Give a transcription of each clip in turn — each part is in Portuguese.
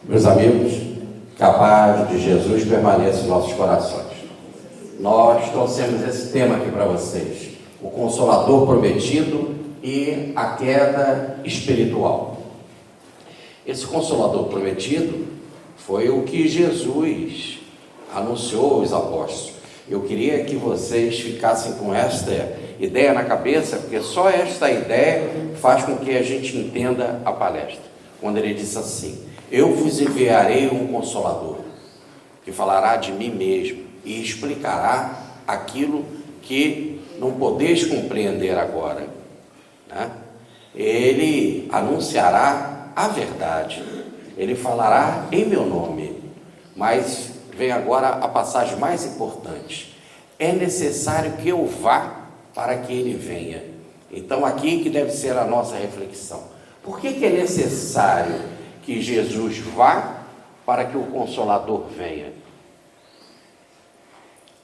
Meus amigos, que a paz de Jesus permaneça em nossos corações. Nós trouxemos esse tema aqui para vocês, o Consolador Prometido e a queda espiritual. Esse Consolador Prometido foi o que Jesus anunciou aos apóstolos. Eu queria que vocês ficassem com esta ideia na cabeça, porque só esta ideia faz com que a gente entenda a palestra. Quando ele disse assim: eu vos enviarei um Consolador, que falará de mim mesmo e explicará aquilo que não podeis compreender agora, né? Ele anunciará a verdade, ele falará em meu nome. Mas vem agora a passagem mais importante: é necessário que eu vá para que ele venha. Então aqui que deve ser a nossa reflexão. Por que é necessário que Jesus vá para que o Consolador venha?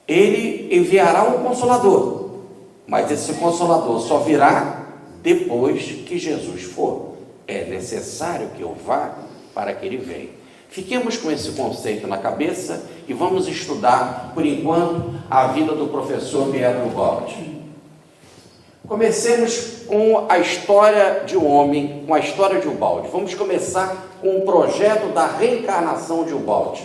Ele enviará um Consolador, mas esse Consolador só virá depois que Jesus for. É necessário que eu vá para que ele venha. Fiquemos com esse conceito na cabeça e vamos estudar, por enquanto, a vida do professor Pietro Ubaldi. Comecemos com a história de um homem, com a história de Ubaldi. Vamos começar com o projeto da reencarnação de Ubaldi.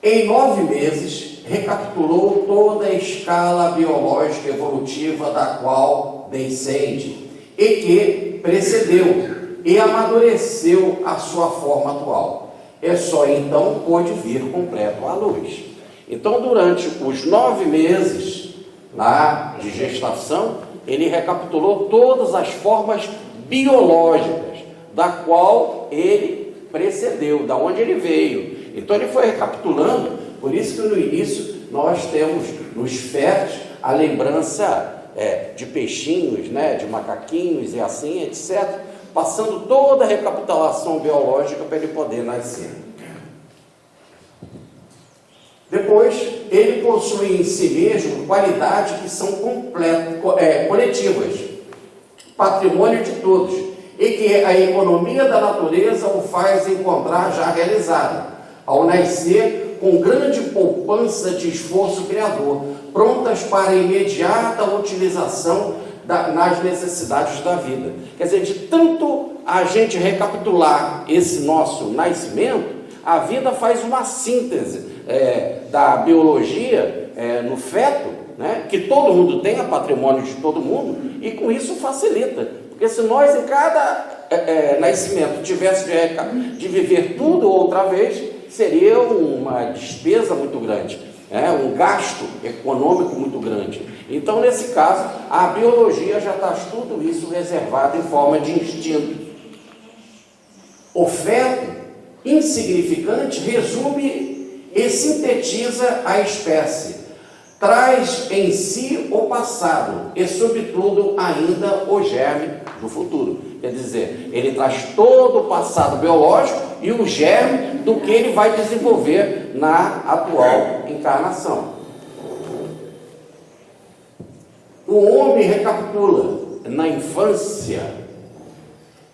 Em 9 meses, recapitulou toda a escala biológica evolutiva da qual descende e que precedeu e amadureceu a sua forma atual. É só então pôde vir completo à luz. Então, durante os 9 meses lá de gestação, ele recapitulou todas as formas biológicas da qual ele precedeu, da onde ele veio. Então ele foi recapitulando, por isso que no início nós temos nos fetos a lembrança de peixinhos, né, de macaquinhos e assim, etc., passando toda a recapitulação biológica para ele poder nascer. Depois, ele possui em si mesmo qualidades que são coletivas, patrimônio de todos, e que a economia da natureza o faz encontrar já realizado, ao nascer com grande poupança de esforço criador, prontas para a imediata utilização nas necessidades da vida. Quer dizer, de tanto a gente recapitular esse nosso nascimento, a vida faz uma síntese da biologia no feto, né, que todo mundo tem, é patrimônio de todo mundo, e com isso facilita. Porque se nós em cada nascimento tivesse de viver tudo outra vez, seria uma despesa muito grande, um gasto econômico muito grande. Então, nesse caso, a biologia já está tudo isso reservado em forma de instinto. O feto insignificante resume e sintetiza a espécie, traz em si o passado e, sobretudo, ainda o germe do futuro. Quer dizer, ele traz todo o passado biológico e o germe do que ele vai desenvolver na atual encarnação. O homem recapitula na infância,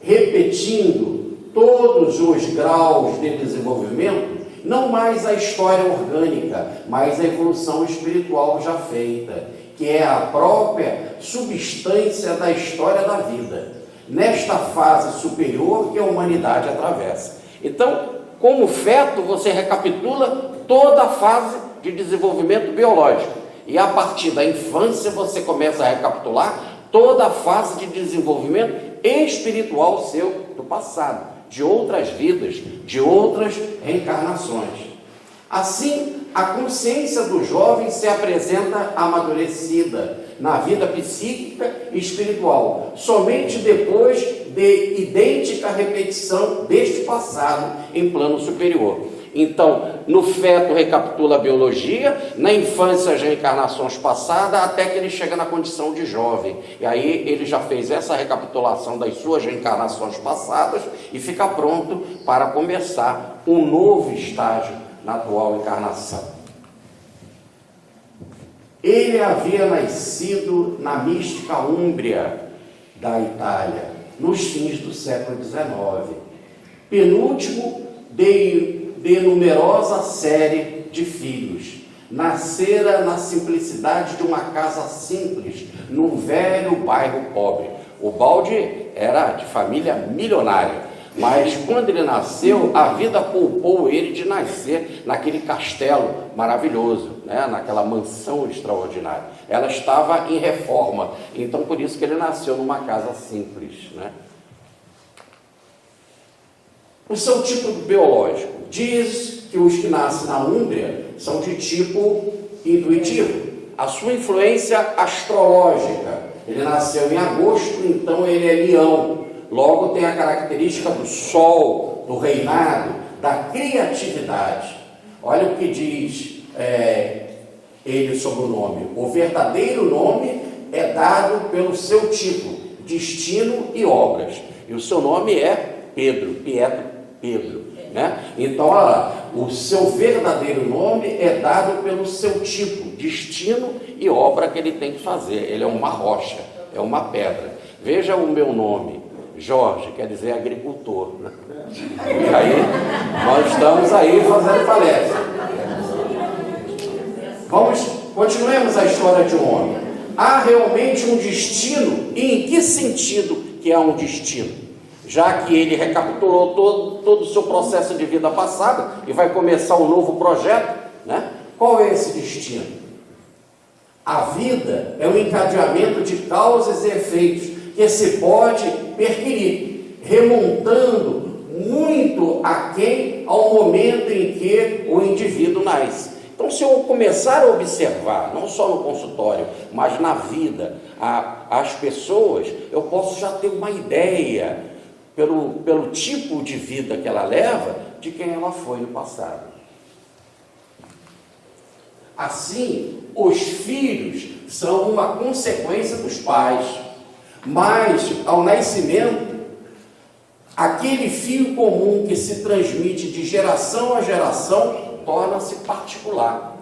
repetindo todos os graus de desenvolvimento, não mais a história orgânica, mas a evolução espiritual já feita, que é a própria substância da história da vida, nesta fase superior que a humanidade atravessa. Então, como feto, você recapitula toda a fase de desenvolvimento biológico, e a partir da infância você começa a recapitular toda a fase de desenvolvimento espiritual seu do passado, de outras vidas, de outras reencarnações. Assim, a consciência do jovem se apresenta amadurecida na vida psíquica e espiritual, somente depois de idêntica repetição deste passado em plano superior. Então, no feto recapitula a biologia, na infância as reencarnações passadas, até que ele chega na condição de jovem. E aí ele já fez essa recapitulação das suas reencarnações passadas e fica pronto para começar um novo estágio na atual encarnação. Ele havia nascido na mística Úmbria da Itália, nos fins do século XIX. Penúltimo de numerosa série de filhos. Nascera na simplicidade de uma casa simples, num velho bairro pobre. O Baldi era de família milionária, mas quando ele nasceu, a vida poupou ele de nascer naquele castelo maravilhoso, né? Naquela mansão extraordinária. Ela estava em reforma, então por isso que ele nasceu numa casa simples, né? O seu tipo biológico diz que os que nascem na Úmbria são de tipo intuitivo. A sua influência astrológica, ele nasceu em agosto, então ele é leão. Logo tem a característica do sol, do reinado, da criatividade. Olha o que diz ele sobre o nome. O verdadeiro nome é dado pelo seu tipo, destino e obras. E o seu nome é Pedro, Pedro, né? Então, olha lá, o seu verdadeiro nome é dado pelo seu tipo, destino e obra que ele tem que fazer. Ele é uma rocha, é uma pedra. Veja o meu nome, Jorge, quer dizer agricultor, né? E aí, nós estamos aí fazendo palestra. Continuemos a história de um homem. Há realmente um destino? E em que sentido que há um destino? Já que ele recapitulou todo o seu processo de vida passada e vai começar um novo projeto, né? Qual é esse destino? A vida é um encadeamento de causas e efeitos que se pode perquirir, remontando muito aquém ao momento em que o indivíduo nasce. Então, se eu começar a observar, não só no consultório, mas na vida, as pessoas, eu posso já ter uma ideia, pelo tipo de vida que ela leva, de quem ela foi no passado. Assim, os filhos são uma consequência dos pais, mas ao nascimento, aquele fio comum que se transmite de geração a geração torna-se particular,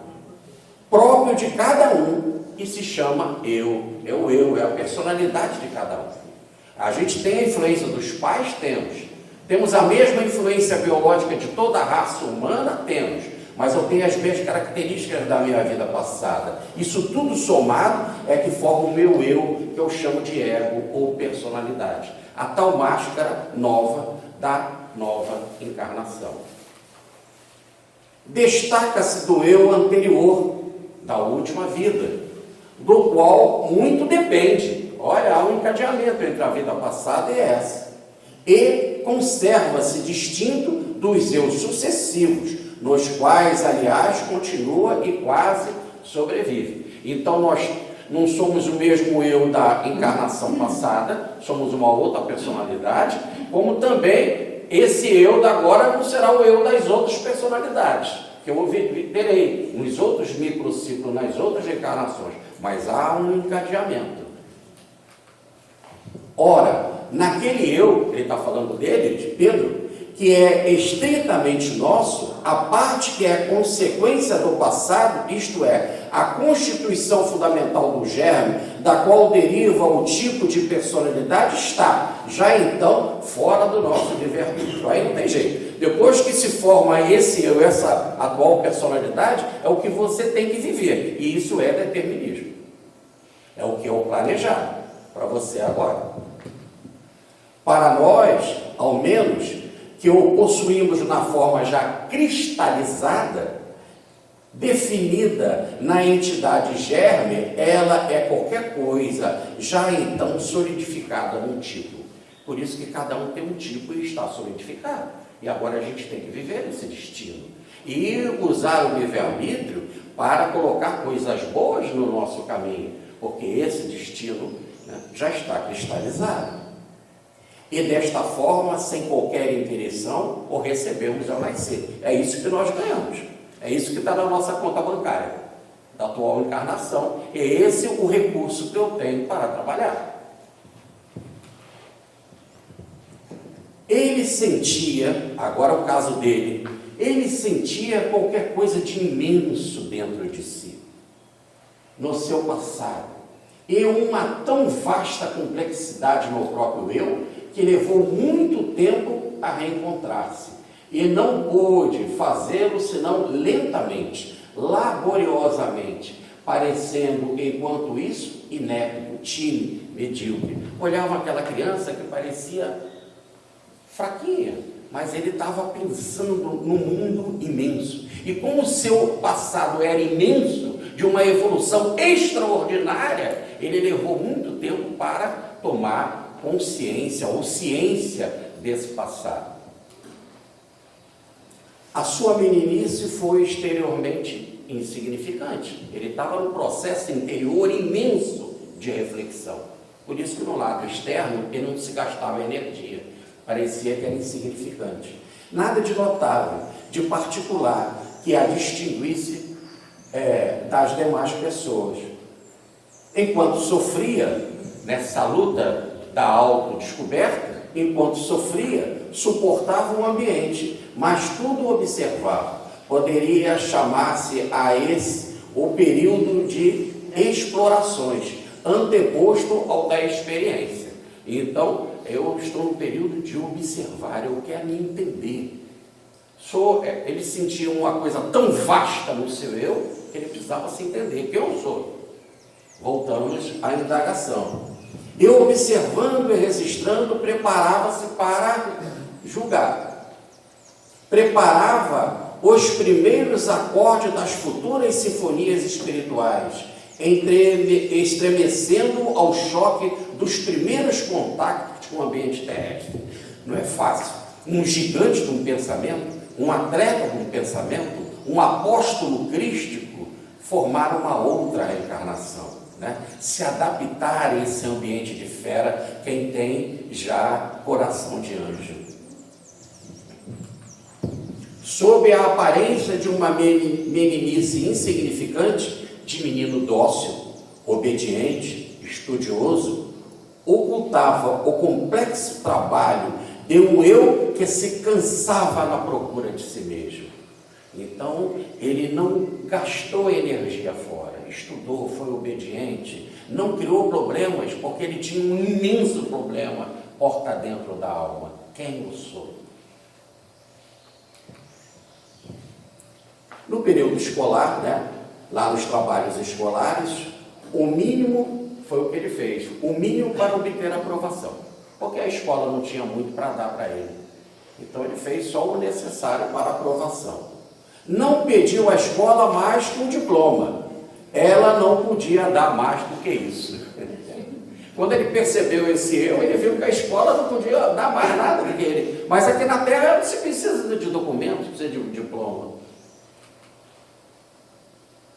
próprio de cada um, e se chama eu. É o eu, é a personalidade de cada um. A gente tem a influência dos pais? Temos a mesma influência biológica de toda a raça humana? Temos, mas eu tenho as minhas características da minha vida passada. Isso tudo somado é que forma o meu eu, que eu chamo de ego ou personalidade. A tal máscara nova da nova encarnação. Destaca-se do eu anterior, da última vida, do qual muito depende. Olha, há um encadeamento entre a vida passada e essa. E conserva-se distinto dos eus sucessivos, nos quais, aliás, continua e quase sobrevive. Então, nós não somos o mesmo eu da encarnação passada, somos uma outra personalidade, como também esse eu da agora não será o eu das outras personalidades, que eu terei nos outros microciclos, nas outras encarnações, mas há um encadeamento. Ora, naquele eu, ele está falando dele, de Pedro, que é estritamente nosso, a parte que é consequência do passado, isto é, a constituição fundamental do germe, da qual deriva o tipo de personalidade, está já então fora do nosso livre-arbítrio. Aí não tem jeito. Depois que se forma esse eu, essa atual personalidade, é o que você tem que viver, e isso é determinismo. É o que eu planejado para você agora. Para nós, ao menos, que o possuímos na forma já cristalizada, definida na entidade germe, ela é qualquer coisa, já então solidificada num tipo. Por isso que cada um tem um tipo e está solidificado. E agora a gente tem que viver esse destino. E usar o livre-arbítrio para colocar coisas boas no nosso caminho, porque esse destino, né, já está cristalizado. E desta forma, sem qualquer intervenção, o recebemos ao nascer. É isso que nós ganhamos. É isso que está na nossa conta bancária, da atual encarnação. É esse o recurso que eu tenho para trabalhar. Ele sentia, agora o caso dele, ele sentia qualquer coisa de imenso dentro de si, no seu passado. E uma tão vasta complexidade no próprio eu, que levou muito tempo a reencontrar-se, e não pôde fazê-lo senão lentamente, laboriosamente, parecendo, enquanto isso, inépito, tímido, medíocre. Olhava aquela criança que parecia fraquinha, mas ele estava pensando no mundo imenso. E como o seu passado era imenso, de uma evolução extraordinária, ele levou muito tempo para tomar consciência ou ciência desse passado. A sua meninice foi exteriormente insignificante. Ele estava num processo interior imenso de reflexão. Por isso que no lado externo ele não se gastava energia. Parecia que era insignificante. Nada de notável, de particular, que a distinguisse das demais pessoas. Enquanto sofria nessa luta da autodescoberta, enquanto sofria, suportava o ambiente, mas tudo observava. Poderia chamar-se a esse o período de explorações, anteposto ao da experiência. Então, eu estou no período de observar, eu quero me entender. Ele sentia uma coisa tão vasta no seu eu, que ele precisava se entender. Quem eu sou? Voltamos à indagação. Eu, observando e registrando, preparava-se para julgar. Preparava os primeiros acordes das futuras sinfonias espirituais, estremecendo ao choque dos primeiros contatos com o ambiente terrestre. Não é fácil. Um gigante de um pensamento, um atleta de um pensamento, um apóstolo crístico, formar uma outra reencarnação, né? Se adaptar a esse ambiente de fera, quem tem já coração de anjo. Sob a aparência de uma meninice insignificante, de menino dócil, obediente, estudioso, ocultava o complexo trabalho de um eu que se cansava na procura de si mesmo. Então, ele não gastou energia fora, estudou, foi obediente, não criou problemas, porque ele tinha um imenso problema porta dentro da alma. Quem eu sou? No período escolar, né, lá nos trabalhos escolares, o mínimo foi o que ele fez, o mínimo para obter aprovação, porque a escola não tinha muito para dar para ele. Então ele fez só o necessário para aprovação. Não pediu à escola mais que um diploma. Ela não podia dar mais do que isso. Quando ele percebeu esse erro, ele viu que a escola não podia dar mais nada do que ele. Mas aqui na Terra não se precisa de documento, precisa de um diploma.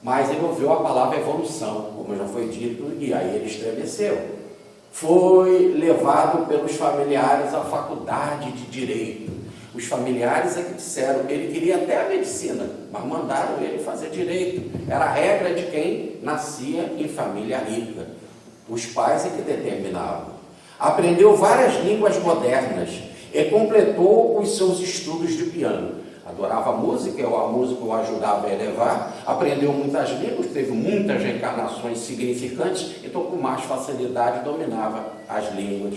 Mas ele ouviu a palavra evolução, como já foi dito, e aí ele estremeceu. Foi levado pelos familiares à faculdade de Direito. Os familiares é que disseram, ele queria até a medicina, mas mandaram ele fazer Direito. Era a regra de quem nascia em família rica. Os pais é que determinavam. Aprendeu várias línguas modernas e completou os seus estudos de piano. Adorava a música o ajudava a elevar, aprendeu muitas línguas, teve muitas reencarnações significantes, então com mais facilidade dominava as línguas.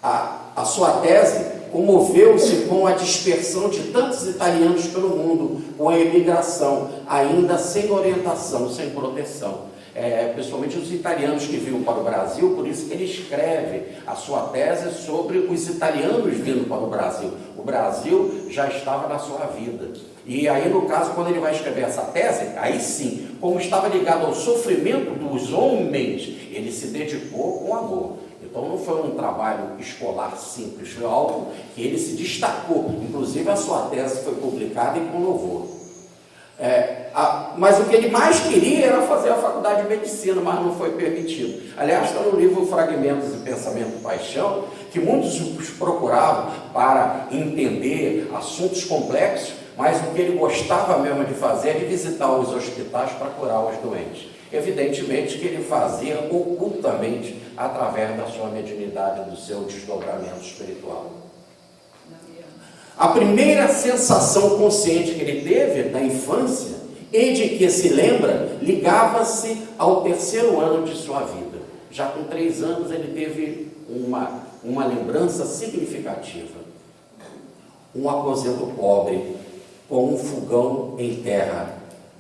A sua tese comoveu-se com a dispersão de tantos italianos pelo mundo, com a imigração, ainda sem orientação, sem proteção. Principalmente os italianos que vinham para o Brasil, por isso que ele escreve a sua tese sobre os italianos vindo para o Brasil. O Brasil já estava na sua vida. E aí, no caso, quando ele vai escrever essa tese, aí sim, como estava ligado ao sofrimento dos homens, ele se dedicou com amor. Então não foi um trabalho escolar simples, foi algo que ele se destacou. Inclusive a sua tese foi publicada e com louvor. Mas o que ele mais queria era fazer a faculdade de medicina, mas não foi permitido. Aliás, está no livro Fragmentos de Pensamento e Paixão, que muitos os procuravam para entender assuntos complexos, mas o que ele gostava mesmo de fazer é de visitar os hospitais para curar os doentes. Evidentemente que ele fazia ocultamente, através da sua mediunidade, do seu desdobramento espiritual. A primeira sensação consciente que ele teve na infância, e de que se lembra, ligava-se ao terceiro ano de sua vida. Já com 3 anos ele teve uma uma lembrança significativa. Um aposento pobre, com um fogão em terra,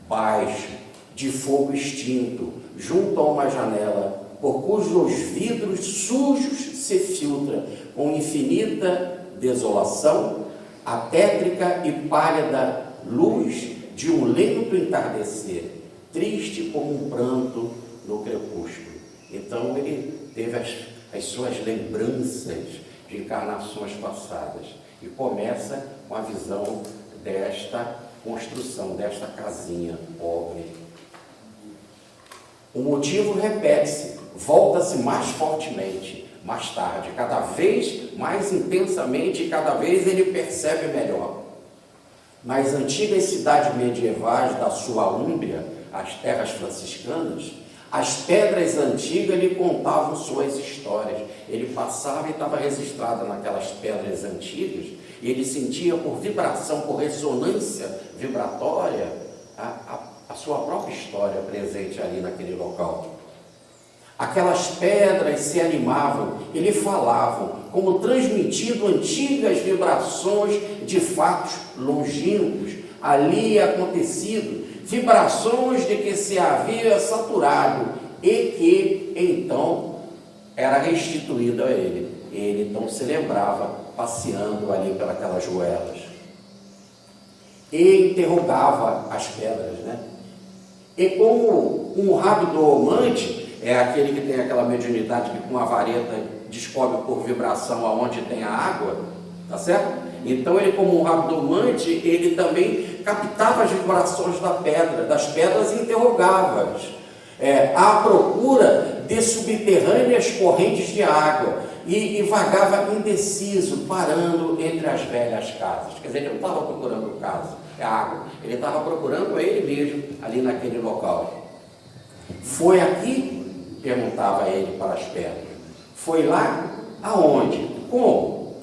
baixo, de fogo extinto, junto a uma janela, por cujos vidros sujos se filtra, com infinita desolação, a tétrica e pálida luz de um lento entardecer, triste como um pranto no crepúsculo. Então ele teve as suas lembranças de encarnações passadas e começa com a visão desta construção, desta casinha pobre. O motivo repete-se, volta-se mais fortemente, mais tarde, cada vez mais intensamente e cada vez ele percebe melhor. Nas antigas cidades medievais da sua Úmbria, as terras franciscanas, as pedras antigas lhe contavam suas histórias. Ele passava e estava registrado naquelas pedras antigas, e ele sentia por vibração, por ressonância vibratória, a sua própria história presente ali naquele local. Aquelas pedras se animavam e lhe falavam, como transmitindo antigas vibrações de fatos longínquos ali acontecido, vibrações de que se havia saturado e que então era restituído a ele. Ele então se lembrava passeando ali pelas ruelas e interrogava as pedras, né? E como um rabdomante é aquele que tem aquela mediunidade que com uma vareta descobre por vibração aonde tem a água, tá certo? Então ele, como um rabdomante, ele também captava as vibrações das pedras e interrogava-as, à procura de subterrâneas correntes de água, e vagava indeciso, parando entre as velhas casas. Quer dizer, ele não estava procurando a água, ele estava procurando a ele mesmo ali naquele local. Foi aqui? Perguntava ele para as pedras. Foi lá? Aonde? Como?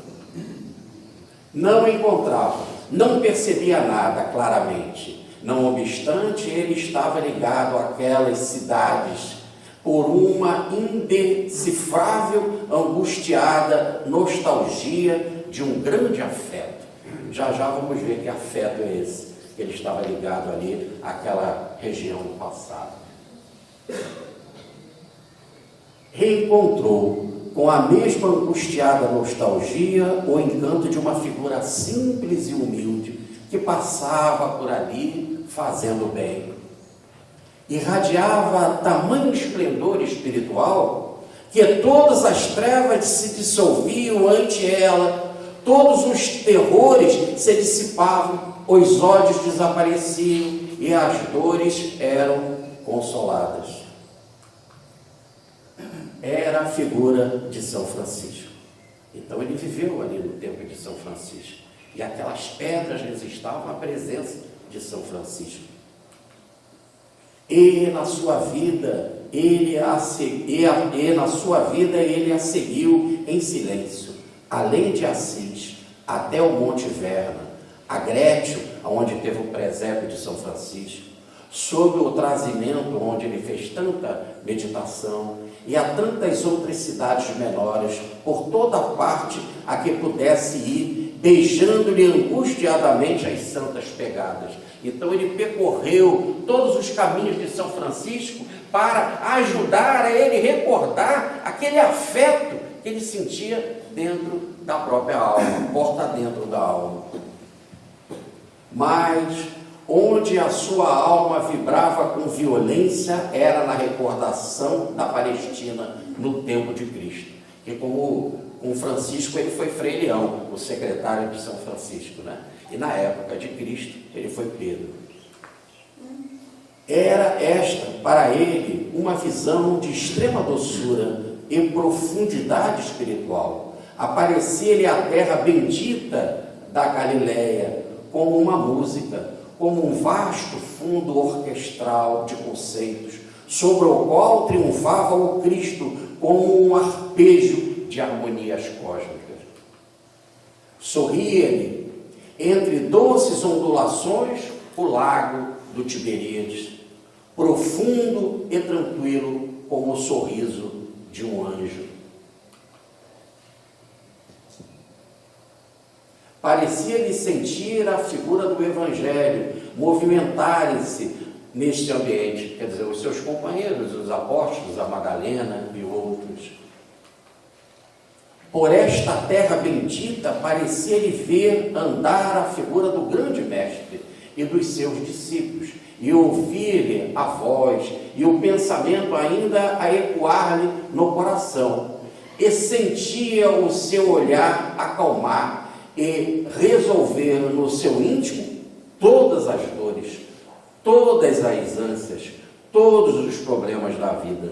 Não encontrava, não percebia nada claramente. Não obstante, ele estava ligado àquelas cidades por uma indecifrável, angustiada nostalgia de um grande afeto. Já vamos ver que afeto é esse, que ele estava ligado ali àquela região do passado. Reencontrou, com a mesma angustiada nostalgia, o encanto de uma figura simples e humilde, que passava por ali fazendo bem. Irradiava tamanho esplendor espiritual que todas as trevas se dissolviam ante ela, todos os terrores se dissipavam, os ódios desapareciam e as dores eram consoladas. Era a figura de São Francisco. Então ele viveu ali no tempo de São Francisco, e aquelas pedras resistavam à presença de São Francisco. E na sua vida ele a seguiu em silêncio, além de Assis, até o Monte Verna, a Grétio, onde teve o presépio de São Francisco, sob o trazimento onde ele fez tanta meditação, e a tantas outras cidades menores, por toda parte a que pudesse ir, beijando-lhe angustiadamente as santas pegadas. Então ele percorreu todos os caminhos de São Francisco para ajudar a ele recordar aquele afeto que ele sentia dentro da própria alma, porta dentro da alma. Mas onde a sua alma vibrava com violência era na recordação da Palestina no tempo de Cristo. E como com Francisco ele foi Frei Leão, o secretário de São Francisco, né? E na época de Cristo ele foi Pedro. Era esta, para ele, uma visão de extrema doçura e profundidade espiritual. Aparecia-lhe a terra bendita da Galileia como uma música, como um vasto fundo orquestral de conceitos, sobre o qual triunfava o Cristo como um arpejo de harmonias cósmicas. Sorria-lhe, entre doces ondulações, o lago do Tiberíades, profundo e tranquilo como o sorriso de um anjo. parecia-lhe sentir a figura do Evangelho movimentarem-se neste ambiente, quer dizer, os seus companheiros, os apóstolos, a Madalena e outros. Por esta terra bendita, parecia-lhe ver andar a figura do grande mestre e dos seus discípulos, e ouvir-lhe a voz e o pensamento ainda a ecoar-lhe no coração, e sentia o seu olhar acalmar e resolver no seu íntimo todas as dores, todas as ânsias, todos os problemas da vida.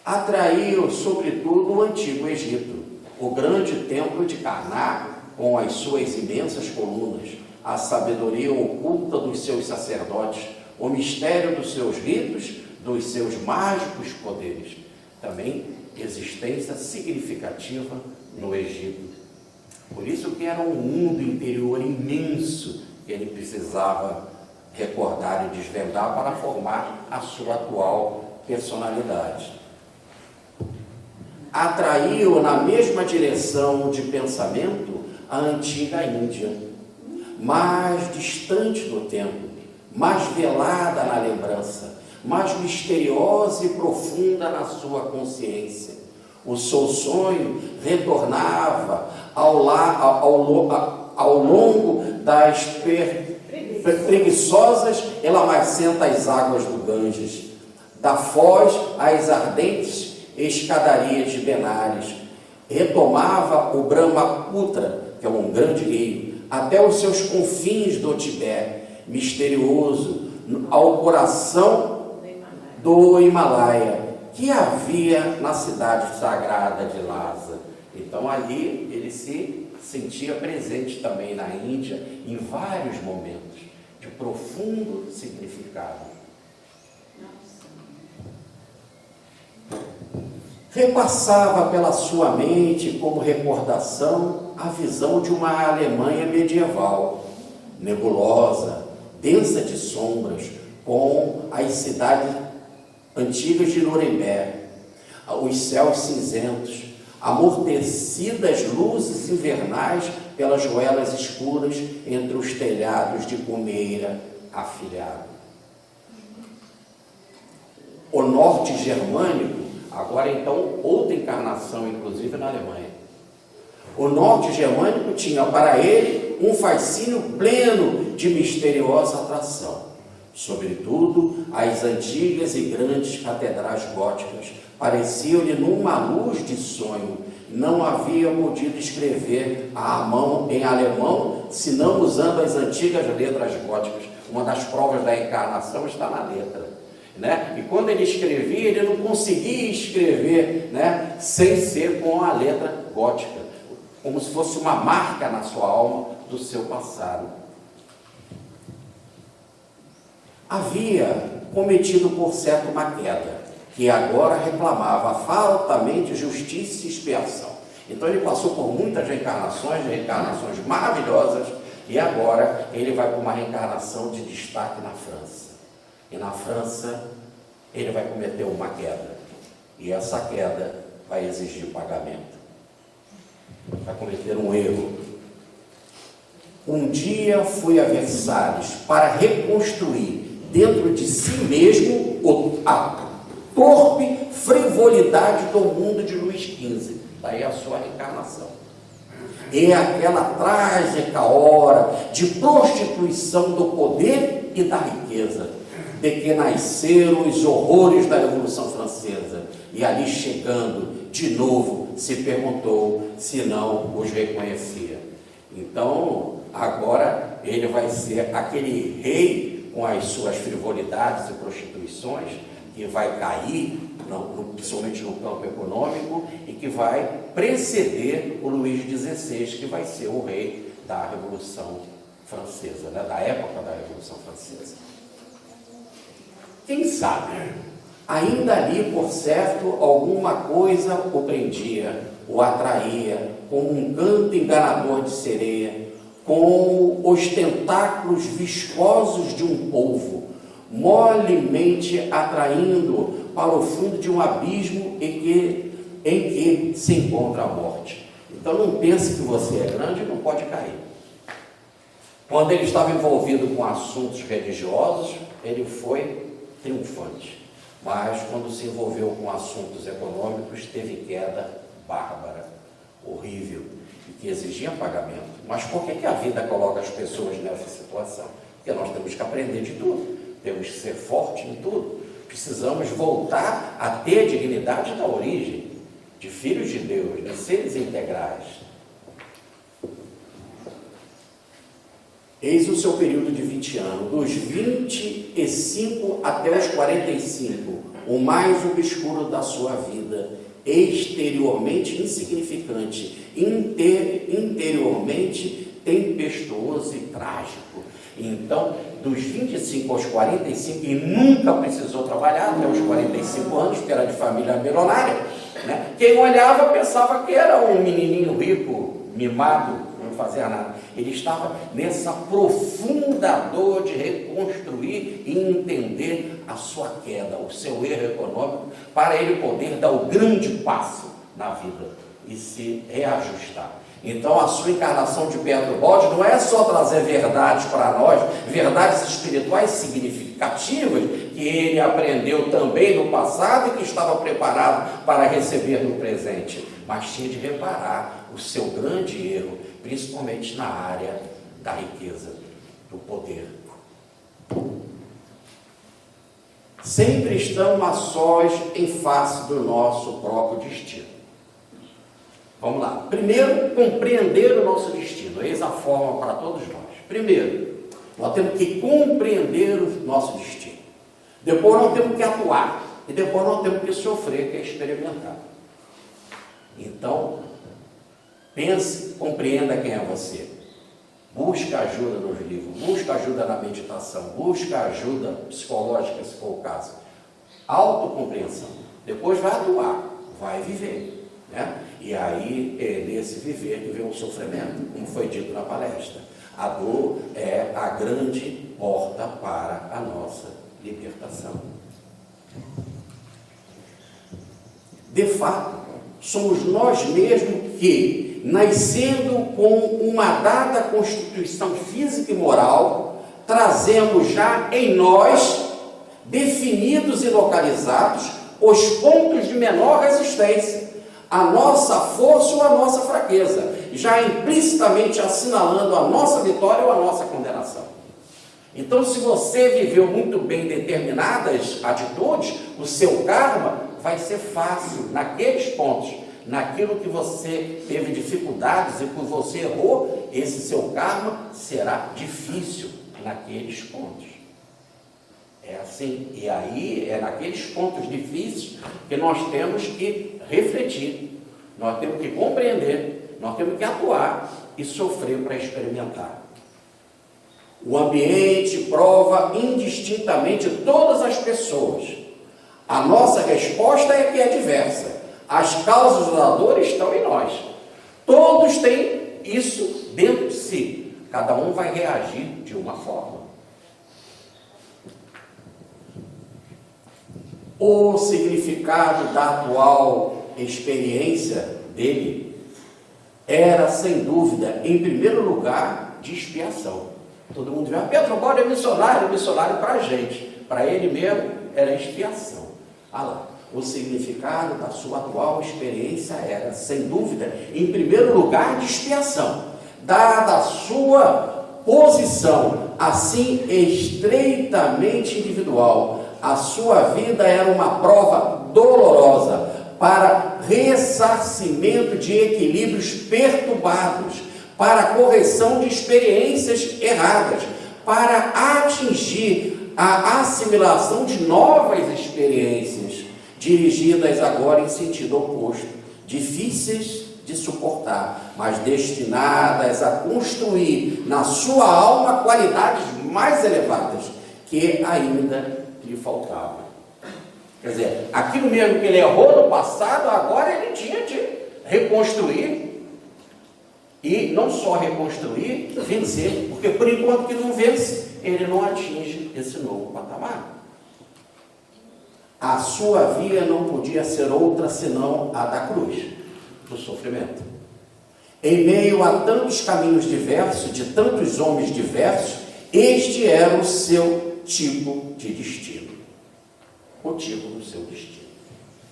Atraiu, sobretudo, o antigo Egito, o grande templo de Karnak, com as suas imensas colunas, a sabedoria oculta dos seus sacerdotes, o mistério dos seus ritos, dos seus mágicos poderes. Também existência significativa no Egito. Por isso que era um mundo interior imenso que ele precisava recordar e desvendar para formar a sua atual personalidade. Atraiu na mesma direção de pensamento a antiga Índia, mais distante no tempo, mais velada na lembrança, mais misteriosa e profunda na sua consciência. O seu sonho retornava ao longo das preguiçosas e lamacentas águas do Ganges, da foz às ardentes escadarias de Benares. Retomava o Brahmaputra, que é um grande rio, até os seus confins do Tibete, misterioso, ao coração do Himalaia, que havia na cidade sagrada de Lhasa. Então ali ele se sentia presente também na Índia em vários momentos de profundo significado. Repassava pela sua mente como recordação a visão de uma Alemanha medieval, nebulosa, densa de sombras, com as cidades antigas de Nuremberg, os céus cinzentos, amortecidas luzes invernais pelas ruelas escuras entre os telhados de pomeira afilhado. O norte germânico, agora então outra encarnação, inclusive na Alemanha. O norte germânico tinha para ele um fascínio pleno de misteriosa atração. Sobretudo, as antigas e grandes catedrais góticas pareciam-lhe numa luz de sonho. Não havia podido escrever à mão em alemão, senão usando as antigas letras góticas. Uma das provas da encarnação está na letra. Né? E quando ele escrevia, ele não conseguia escrever, né, sem ser com a letra gótica, como se fosse uma marca na sua alma do seu passado. Havia cometido por certo uma queda, que agora reclamava faltamente justiça e expiação. Então ele passou por muitas reencarnações maravilhosas, e agora ele vai para uma reencarnação de destaque na França. E na França ele vai cometer uma queda, e essa queda vai exigir pagamento. Vai cometer um erro. Um dia fui a Versalhes para reconstruir dentro de si mesmo a torpe frivolidade do mundo de Luís XV. Daí a sua reencarnação. É aquela trágica hora de prostituição do poder e da riqueza, de que nasceram os horrores da Revolução Francesa. E ali chegando, de novo, se perguntou se não os reconhecia. Então, agora ele vai ser aquele rei com as suas frivolidades e prostituições, que vai cair, principalmente no campo econômico, e que vai preceder o Luís XVI, que vai ser o rei da Revolução Francesa, né? Da época da Revolução Francesa. Quem sabe, ainda ali, por certo, alguma coisa o prendia, o atraía, como um canto enganador de sereia, com os tentáculos viscosos de um polvo, molemente atraindo para o fundo de um abismo, e que em que se encontra a morte. Então não pense que você é grande e não pode cair. Quando ele estava envolvido com assuntos religiosos, ele foi triunfante. Mas quando se envolveu com assuntos econômicos, teve queda bárbara, horrível, e que exigia pagamento. Mas por que a vida coloca as pessoas nessa situação? Porque nós temos que aprender de tudo, temos que ser forte em tudo. Precisamos voltar a ter dignidade da origem, de filhos de Deus, de seres integrais. Eis o seu período de 20 anos, dos 25 até os 45, o mais obscuro da sua vida, exteriormente insignificante, interiormente tempestuoso e trágico. Então, dos 25 aos 45, e nunca precisou trabalhar até os 45 anos, porque era de família milionária, né? Quem olhava pensava que era um menininho rico, mimado, não fazia nada. Ele estava nessa profunda dor de reconstruir e entender a sua queda, o seu erro econômico, para ele poder dar o grande passo na vida e se reajustar. Então a sua encarnação de Pedro Bode não é só trazer verdades para nós, verdades espirituais significativas, que ele aprendeu também no passado e que estava preparado para receber no presente, mas tinha de reparar o seu grande erro, principalmente na área da riqueza, do poder. Sempre estamos a sós em face do nosso próprio destino. Vamos lá. Primeiro, compreender o nosso destino. Eis a forma para todos nós. Primeiro, nós temos que compreender o nosso destino. Depois nós temos que atuar. E depois nós temos que sofrer, que é experimentar. Então, pense, compreenda quem é você. Busca ajuda nos livros, busca ajuda na meditação, busca ajuda psicológica, se for o caso. Autocompreensão. Depois vai atuar, vai viver, né? E aí é nesse viver que vem o sofrimento, como foi dito na palestra. A dor é a grande porta para a nossa libertação. De fato, somos nós mesmos que, nascendo com uma dada constituição física e moral, trazemos já em nós, definidos e localizados, os pontos de menor resistência, a nossa força ou a nossa fraqueza, já implicitamente assinalando a nossa vitória ou a nossa condenação. Então, se você viveu muito bem determinadas atitudes, o seu karma vai ser fácil naqueles pontos, naquilo que você teve dificuldades e que você errou, esse seu karma será difícil naqueles pontos. É assim, e aí é naqueles pontos difíceis que nós temos que refletir, nós temos que compreender, nós temos que atuar e sofrer para experimentar. O ambiente prova indistintamente todas as pessoas. A nossa resposta é que é diversa. As causas da dor estão em nós. Todos têm isso dentro de si. Cada um vai reagir de uma forma. O significado da atual experiência dele era, sem dúvida, em primeiro lugar, de expiação. Todo mundo vê, Pedro Bode é missionário para a gente. Para ele mesmo, era expiação. Ah lá, o significado da sua atual experiência era, sem dúvida, em primeiro lugar, de expiação. Dada a sua posição, assim, estreitamente individual, a sua vida era uma prova dolorosa para ressarcimento de equilíbrios perturbados, para correção de experiências erradas, para atingir a assimilação de novas experiências, dirigidas agora em sentido oposto, difíceis de suportar, mas destinadas a construir na sua alma qualidades mais elevadas que ainda lhe faltavam. Quer dizer, aquilo mesmo que ele errou no passado, agora ele tinha de reconstruir. E não só reconstruir, vencer, porque por enquanto que não vence, ele não atinge esse novo patamar. a sua via não podia ser outra senão a da cruz, do sofrimento. Em meio a tantos caminhos diversos, de tantos homens diversos, este era o seu tipo de destino. O tipo do seu destino.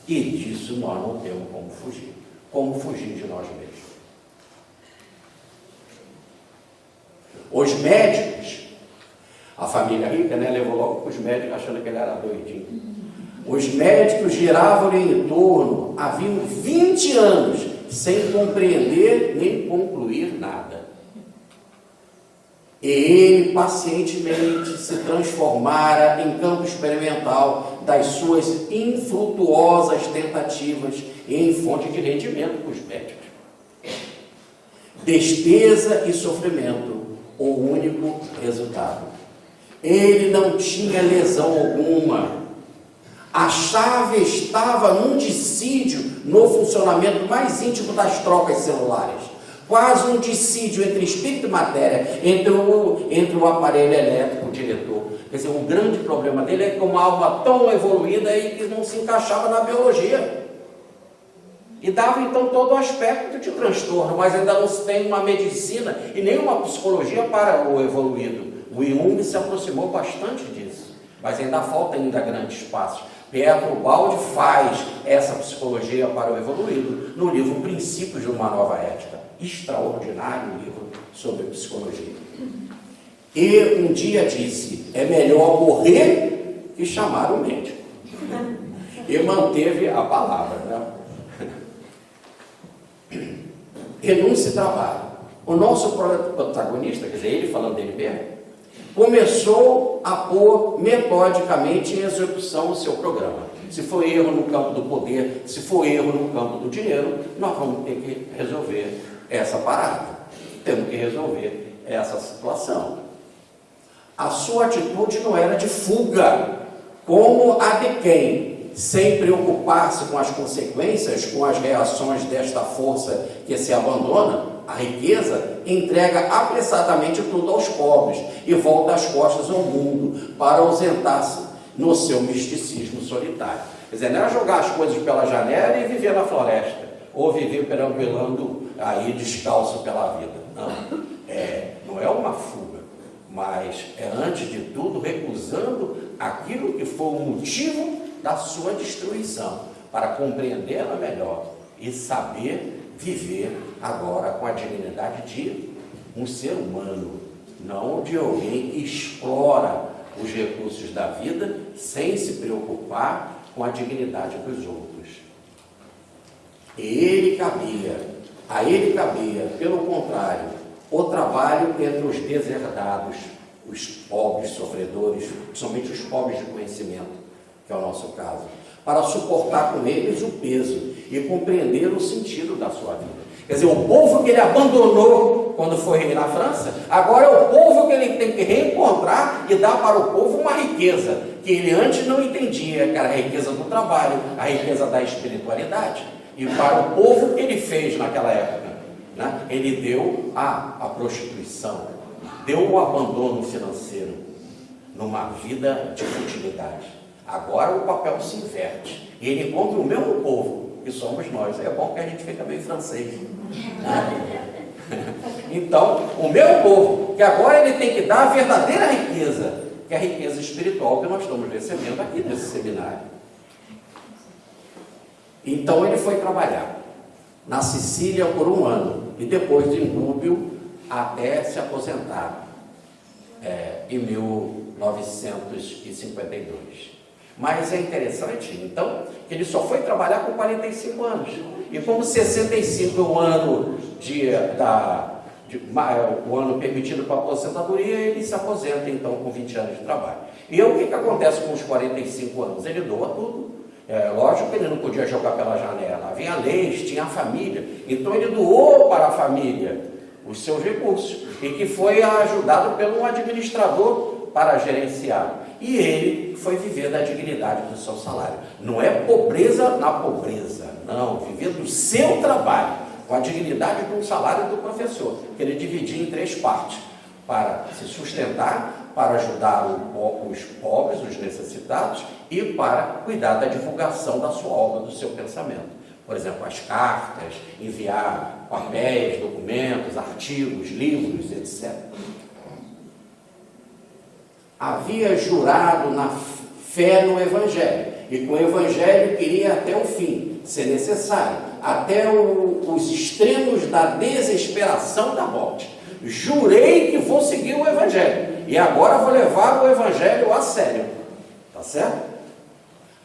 E disso nós não temos como fugir. Como fugir de nós mesmos. Os médicos, a família rica, levou logo para os médicos achando que ele era doidinho. Os médicos giravam-lhe em torno, haviam 20 anos, sem compreender nem concluir nada. E ele pacientemente se transformara em campo experimental das suas infrutuosas tentativas e em fonte de rendimento para os médicos. Despesa e sofrimento, o único resultado. Ele não tinha lesão alguma. A chave estava num dissídio no funcionamento mais íntimo das trocas celulares. Quase um dissídio entre espírito e matéria, entre o aparelho elétrico, o diretor. Quer dizer, o grande problema dele é que uma alma tão evoluída e que não se encaixava na biologia. E dava então todo o aspecto de transtorno, mas ainda não se tem uma medicina e nem uma psicologia para o evoluído. O Jung se aproximou bastante disso, mas ainda falta grande espaço. Pietro Baldi faz essa psicologia para o evoluído no livro Princípios de uma Nova Ética. Extraordinário livro sobre psicologia. E um dia disse, é melhor morrer que chamar o médico. E manteve a palavra, Renúncia e trabalho. O nosso protagonista, quer dizer, ele falando dele mesmo, começou a pôr metodicamente em execução o seu programa. Se for erro no campo do poder, se for erro no campo do dinheiro, nós vamos ter que resolver essa parada. Temos que resolver essa situação. A sua atitude não era de fuga, como a de quem, sem preocupar-se com as consequências, com as reações desta força que se abandona, a riqueza, entrega apressadamente tudo aos pobres e volta as costas ao mundo para ausentar-se no seu misticismo solitário. Quer dizer, não é jogar as coisas pela janela e viver na floresta, ou viver perambulando aí descalço pela vida. Não é uma fuga, mas é antes de tudo recusando aquilo que foi o motivo da sua destruição, para compreendê-la melhor e saber viver agora com a dignidade de um ser humano, não de alguém que explora os recursos da vida sem se preocupar com a dignidade dos outros. A ele cabia, pelo contrário, o trabalho entre os deserdados, os pobres sofredores, principalmente os pobres de conhecimento, que é o nosso caso, para suportar com eles o peso e compreender o sentido da sua vida. Quer dizer, o povo que ele abandonou quando foi reinar na França, agora é o povo que ele tem que reencontrar e dar para o povo uma riqueza que ele antes não entendia, que era a riqueza do trabalho, a riqueza da espiritualidade. E para o povo que ele fez naquela época, ele deu a prostituição, deu o abandono financeiro numa vida de futilidade. Agora o papel se inverte e ele encontra o mesmo povo que somos nós. É bom que a gente fica meio francês, Então, o meu povo, que agora ele tem que dar a verdadeira riqueza, que é a riqueza espiritual que nós estamos recebendo aqui nesse seminário. Então ele foi trabalhar na Sicília por 1 ano e depois de Núbio até se aposentar em 1952. Mas é interessante, então, que ele só foi trabalhar com 45 anos. E como 65 é o ano o ano permitido para a aposentadoria, ele se aposenta, então, com 20 anos de trabalho. E o que acontece com os 45 anos? Ele doa tudo. Lógico que ele não podia jogar pela janela. Havia leis, tinha a família. Então, ele doou para a família os seus recursos. E que foi ajudado por um administrador para gerenciar. E ele foi viver da dignidade do seu salário. Não é pobreza na pobreza, não. Viver do seu trabalho, com a dignidade do salário do professor, que ele dividia em 3 partes, para se sustentar, para ajudar os pobres, os necessitados, e para cuidar da divulgação da sua obra, do seu pensamento. Por exemplo, as cartas, enviar papéis, documentos, artigos, livros, etc. Havia jurado na fé no Evangelho, e com o Evangelho queria até o fim, se necessário, até os extremos da desesperação da morte. Jurei que vou seguir o Evangelho, e agora vou levar o Evangelho a sério. Tá certo?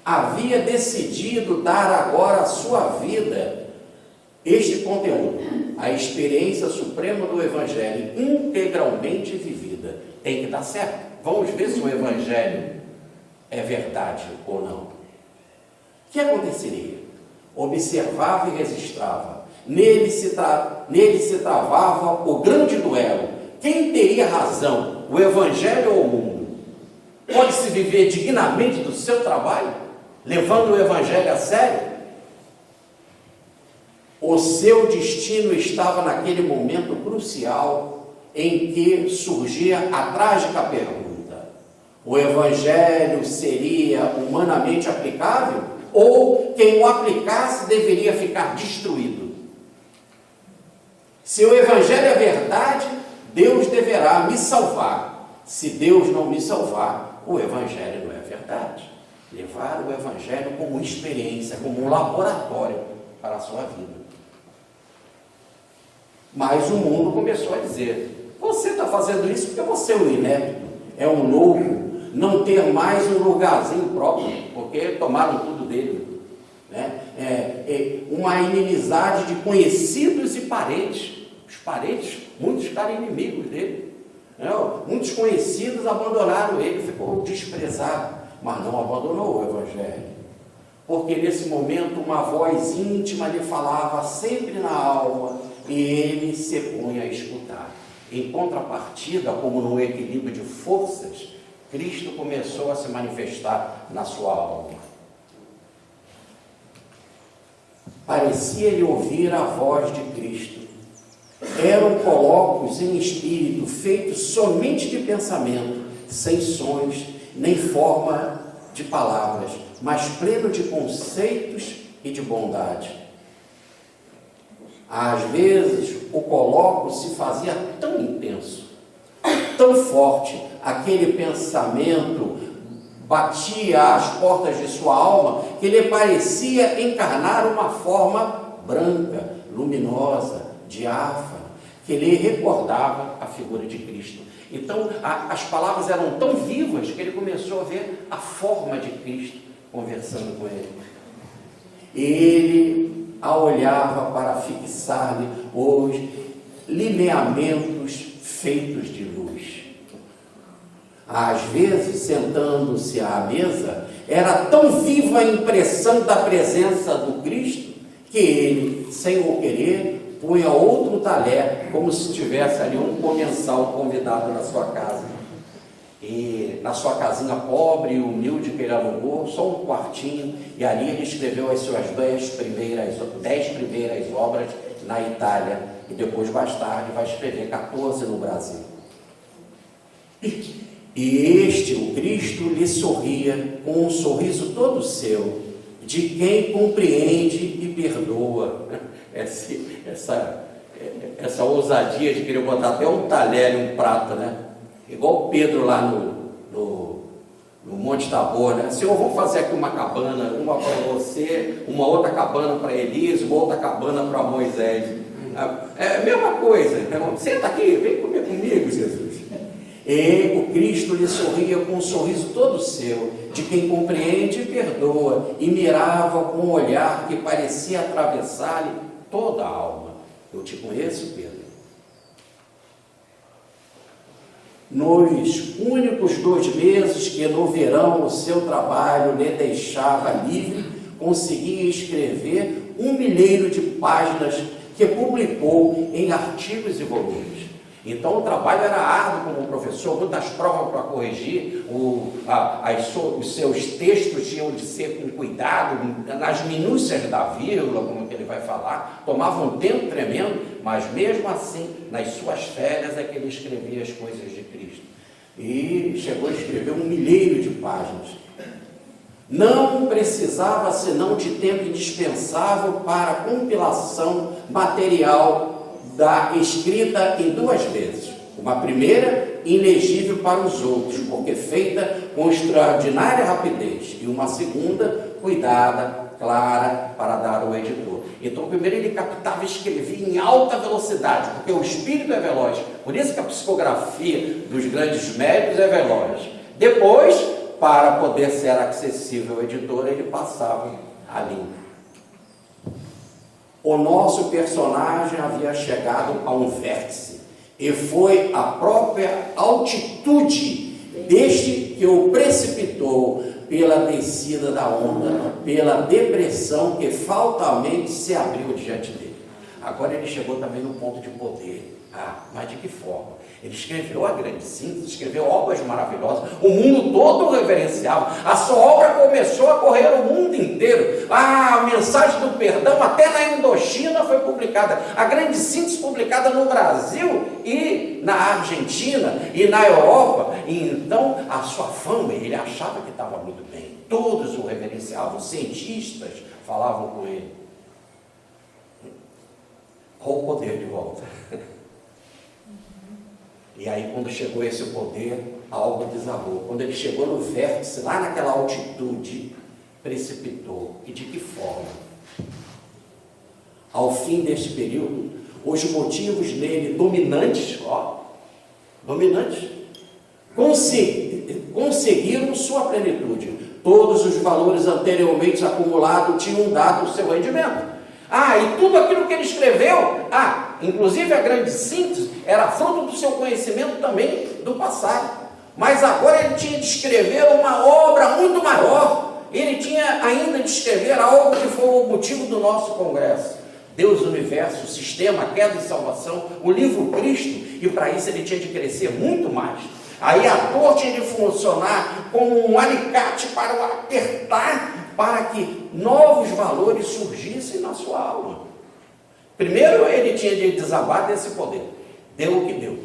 Havia decidido dar agora à sua vida este conteúdo, a experiência suprema do Evangelho, integralmente vivida. Tem que dar certo. Vamos ver se o Evangelho é verdade ou não. O que aconteceria? Observava e registrava. Nele se travava o grande duelo. Quem teria razão, o Evangelho ou o mundo? Pode-se viver dignamente do seu trabalho, levando o Evangelho a sério? O seu destino estava naquele momento crucial em que surgia a trágica pergunta: o Evangelho seria humanamente aplicável? Ou quem o aplicasse deveria ficar destruído? Se o Evangelho é verdade, Deus deverá me salvar. Se Deus não me salvar, o Evangelho não é verdade. Levar o Evangelho como experiência, como um laboratório para a sua vida. Mas o mundo começou a dizer: você está fazendo isso porque você é um inepto, é um louco, não ter mais um lugarzinho próprio, porque tomaram tudo dele, né? Uma inimizade de conhecidos e parentes. Os parentes, muitos ficaram inimigos dele, né? Muitos conhecidos abandonaram ele, ficou desprezado, mas não abandonou o Evangelho, porque nesse momento uma voz íntima lhe falava sempre na alma, e ele se punha a escutar. Em contrapartida, como num equilíbrio de forças, Cristo começou a se manifestar na sua alma. Parecia-lhe ouvir a voz de Cristo. Eram colóquios em espírito, feitos somente de pensamento, sem sons, nem forma de palavras, mas pleno de conceitos e de bondade. Às vezes, o colóquio se fazia tão intenso, tão forte, aquele pensamento batia às portas de sua alma, que lhe parecia encarnar uma forma branca, luminosa, diáfana, que lhe recordava a figura de Cristo. Então, as palavras eram tão vivas que ele começou a ver a forma de Cristo conversando com ele. Ele a olhava para fixar-lhe os lineamentos feitos de luz. Às vezes, sentando-se à mesa, era tão viva a impressão da presença do Cristo, que ele, sem o querer, punha outro talher, como se tivesse ali um comensal convidado na sua casa. E na sua casinha pobre e humilde que ele alugou, só um quartinho, e ali ele escreveu as suas 10 primeiras obras na Itália, e depois, mais tarde, vai escrever 14 no Brasil. E este, o Cristo, lhe sorria com um sorriso todo seu, de quem compreende e perdoa. Essa ousadia de querer botar até um talher e um prato, né? Igual Pedro lá no Monte Tabor, né? Senhor, vamos fazer aqui uma cabana, uma para você, uma outra cabana para Elias, uma outra cabana para Moisés. É a mesma coisa. Então, senta aqui, vem comer comigo, Jesus. E o Cristo lhe sorria com um sorriso todo seu, de quem compreende e perdoa, e mirava com um olhar que parecia atravessar-lhe toda a alma. Eu te conheço, Pedro. Nos únicos 2 meses que no verão o seu trabalho lhe deixava livre, conseguia escrever 1 milheiro de páginas que publicou em artigos e volumes. Então o trabalho era árduo como professor, muitas provas para corrigir, os seus textos tinham de ser com cuidado, nas minúcias da vírgula, como que ele vai falar, tomava um tempo tremendo, mas mesmo assim, nas suas férias é que ele escrevia as coisas de Cristo. e chegou a escrever 1 milheiro de páginas. Não precisava senão de tempo indispensável para a compilação material da escrita em 2 vezes. Uma primeira, ilegível para os outros, porque feita com extraordinária rapidez, e uma segunda, cuidada, clara, para dar ao editor. Então, primeiro ele captava e escrevia em alta velocidade, porque o espírito é veloz. Por isso que a psicografia dos grandes médios é veloz. Depois, para poder ser acessível ao editor, ele passava a limpo. O nosso personagem havia chegado a um vértice, e foi a própria altitude deste que o precipitou pela descida da onda, pela depressão que fatalmente se abriu diante dele. Agora ele chegou também no ponto de poder. Mas de que forma? Ele escreveu a grande síntese, escreveu obras maravilhosas, o mundo todo o reverenciava, a sua obra começou a correr o mundo inteiro, a mensagem do perdão até na Indochina foi publicada, a grande síntese publicada no Brasil e na Argentina e na Europa, e então a sua fama, ele achava que estava muito bem, todos o reverenciavam, os cientistas falavam com ele. Olha o poder de volta. E aí, quando chegou esse poder, algo desabou. Quando ele chegou no vértice, lá naquela altitude, precipitou. E de que forma? Ao fim deste período, os motivos nele dominantes, conseguiram sua plenitude. Todos os valores anteriormente acumulados tinham dado o seu rendimento. E tudo aquilo que ele escreveu, inclusive a grande síntese, era fruto do seu conhecimento também do passado. Mas agora ele tinha de escrever uma obra muito maior. Ele tinha ainda de escrever algo que foi o motivo do nosso congresso. Deus, o universo, o sistema, a queda e salvação, o livro Cristo. E para isso ele tinha de crescer muito mais. Aí a dor tinha de funcionar como um alicate para o apertar, para que novos valores surgissem na sua alma. Primeiro ele tinha de desabar desse poder. Deu o que deu.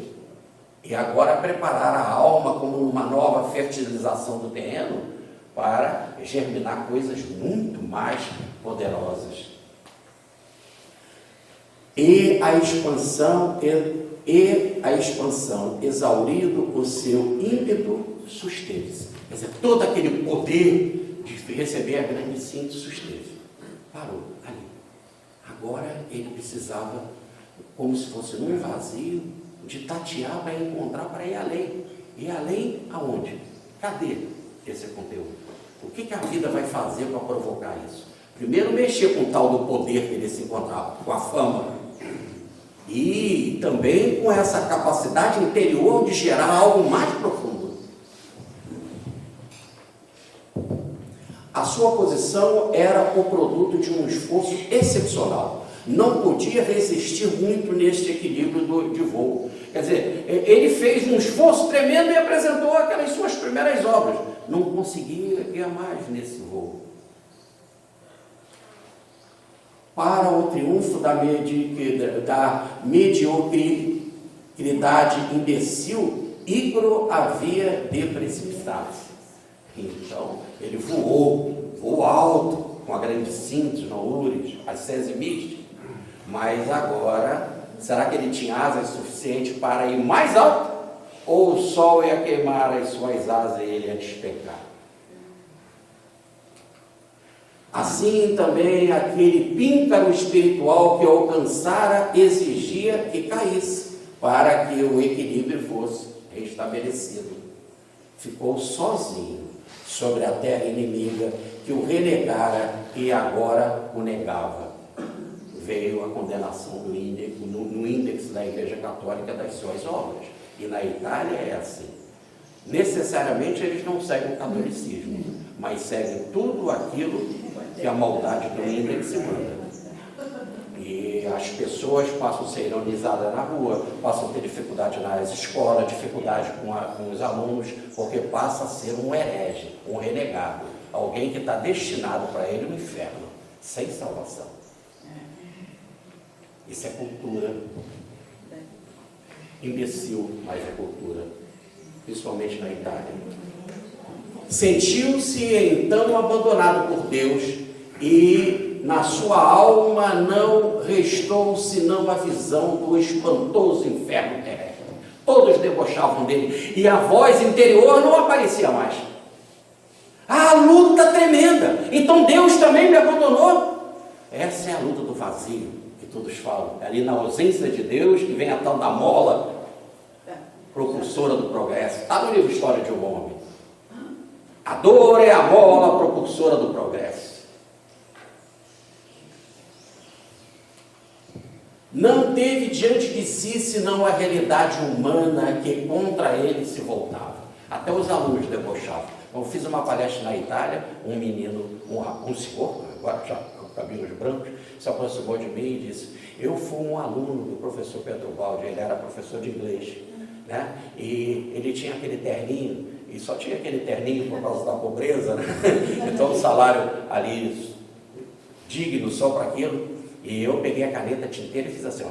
E agora preparar a alma como uma nova fertilização do terreno para germinar coisas muito mais poderosas. E a expansão, exaurido o seu ímpeto, susteve-se. Quer dizer, todo aquele poder de receber a grande síntese susteve. Parou ali. Agora ele precisava, como se fosse num vazio, de tatear para encontrar, para ir além. E além aonde? Cadê esse conteúdo? O que a vida vai fazer para provocar isso? Primeiro, mexer com o tal do poder que ele se encontrava, com a fama. E também com essa capacidade interior de gerar algo mais profundo. A sua posição era o produto de um esforço excepcional. Não podia resistir muito neste equilíbrio de voo. Quer dizer, ele fez um esforço tremendo e apresentou aquelas suas primeiras obras. Não conseguia ir mais nesse voo. Para o triunfo da mediocridade imbecil, Ícaro havia de precipitar-se. Então, ele voou alto, com a grande síntese, no Ures, as Sesimistes, mas agora, será que ele tinha asas suficientes para ir mais alto? Ou o sol ia queimar as suas asas e ele ia despencar? Assim também aquele píncaro espiritual que alcançara exigia que caísse, para que o equilíbrio fosse restabelecido. Ficou sozinho sobre a terra inimiga que o renegara e agora o negava. Veio a condenação no índex da Igreja Católica das suas obras. E na Itália é assim. Necessariamente eles não seguem o catolicismo, mas seguem tudo aquilo que a maldade do índex manda. E as pessoas passam a ser ironizadas na rua, passam a ter dificuldade nas escolas, dificuldade com os alunos, porque passa a ser um herege, um renegado, alguém que está destinado para ele no inferno, sem salvação. Isso é cultura. Imbecil, mas é cultura. principalmente na Itália. Sentiu-se então abandonado por Deus e na sua alma não restou senão a visão do espantoso inferno terrestre. Todos debochavam dele e a voz interior não aparecia mais. A luta tremenda. Então Deus também me abandonou. Essa é a luta do vazio que todos falam. É ali na ausência de Deus que vem a tal da mola propulsora do progresso. Está no livro História de um Homem. A dor é a mola propulsora do progresso. Não teve diante de si senão a realidade humana que contra ele se voltava. Até os alunos debochavam. Eu fiz uma palestra na Itália, um menino, um senhor, agora já com cabelos brancos, se aproximou de mim e disse: eu fui um aluno do professor Pedro Baldi, ele era professor de inglês, né? E ele tinha aquele terninho, e só tinha aquele terninho por causa da pobreza, né? Então o salário ali digno só para aquilo. E eu peguei a caneta tinteira e fiz assim, ó,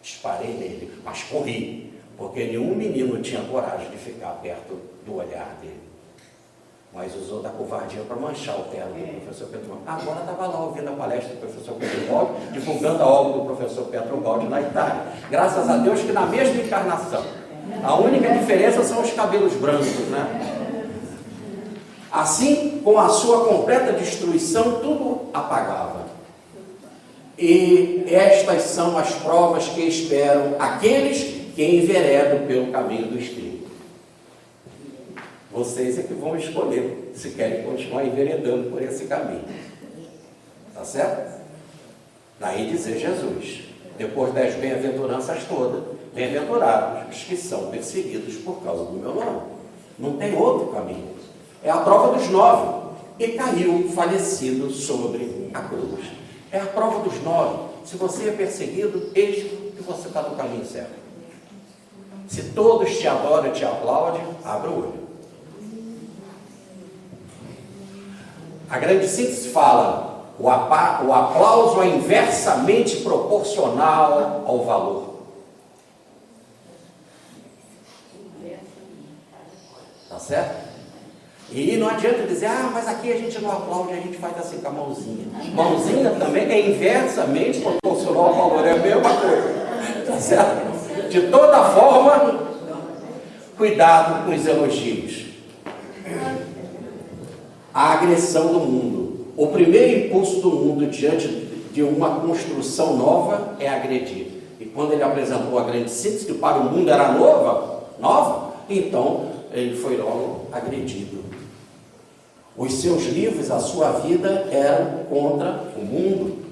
disparei nele, mas corri, porque nenhum menino tinha coragem de ficar perto do olhar dele. Mas usou da covardia para manchar o terno do professor Pedro Baldi. Agora estava lá ouvindo a palestra do professor Pedro Baldi, divulgando a obra do professor Pedro Baldi na Itália. Graças a Deus que na mesma encarnação. A única diferença são os cabelos brancos, né? Assim, com a sua completa destruição, tudo apagava. E estas são as provas que esperam aqueles que enveredam pelo caminho do Espírito. Vocês é que vão escolher se querem continuar enveredando por esse caminho. Tá certo? Daí dizer Jesus, depois das bem-aventuranças todas, bem-aventurados os que são perseguidos por causa do meu nome. Não tem outro caminho. É a prova dos 9. E caiu falecido sobre a cruz. É a prova dos 9. Se você é perseguido, eis que você está no caminho certo. Se todos te adoram e te aplaudem, abre o olho. A grande síntese fala: o aplauso é inversamente proporcional ao valor. Tá certo? E não adianta dizer, mas aqui a gente não aplaude, a gente faz assim com a mãozinha. Mãozinha também é inversamente proporcional ao valor, é a mesma coisa. Tá certo? De toda forma, cuidado com os elogios. A agressão do mundo. O primeiro impulso do mundo diante de uma construção nova é agredir. E quando ele apresentou a grande síntese, que para o mundo era nova, então ele foi logo agredido. Os seus livros, a sua vida eram contra o mundo.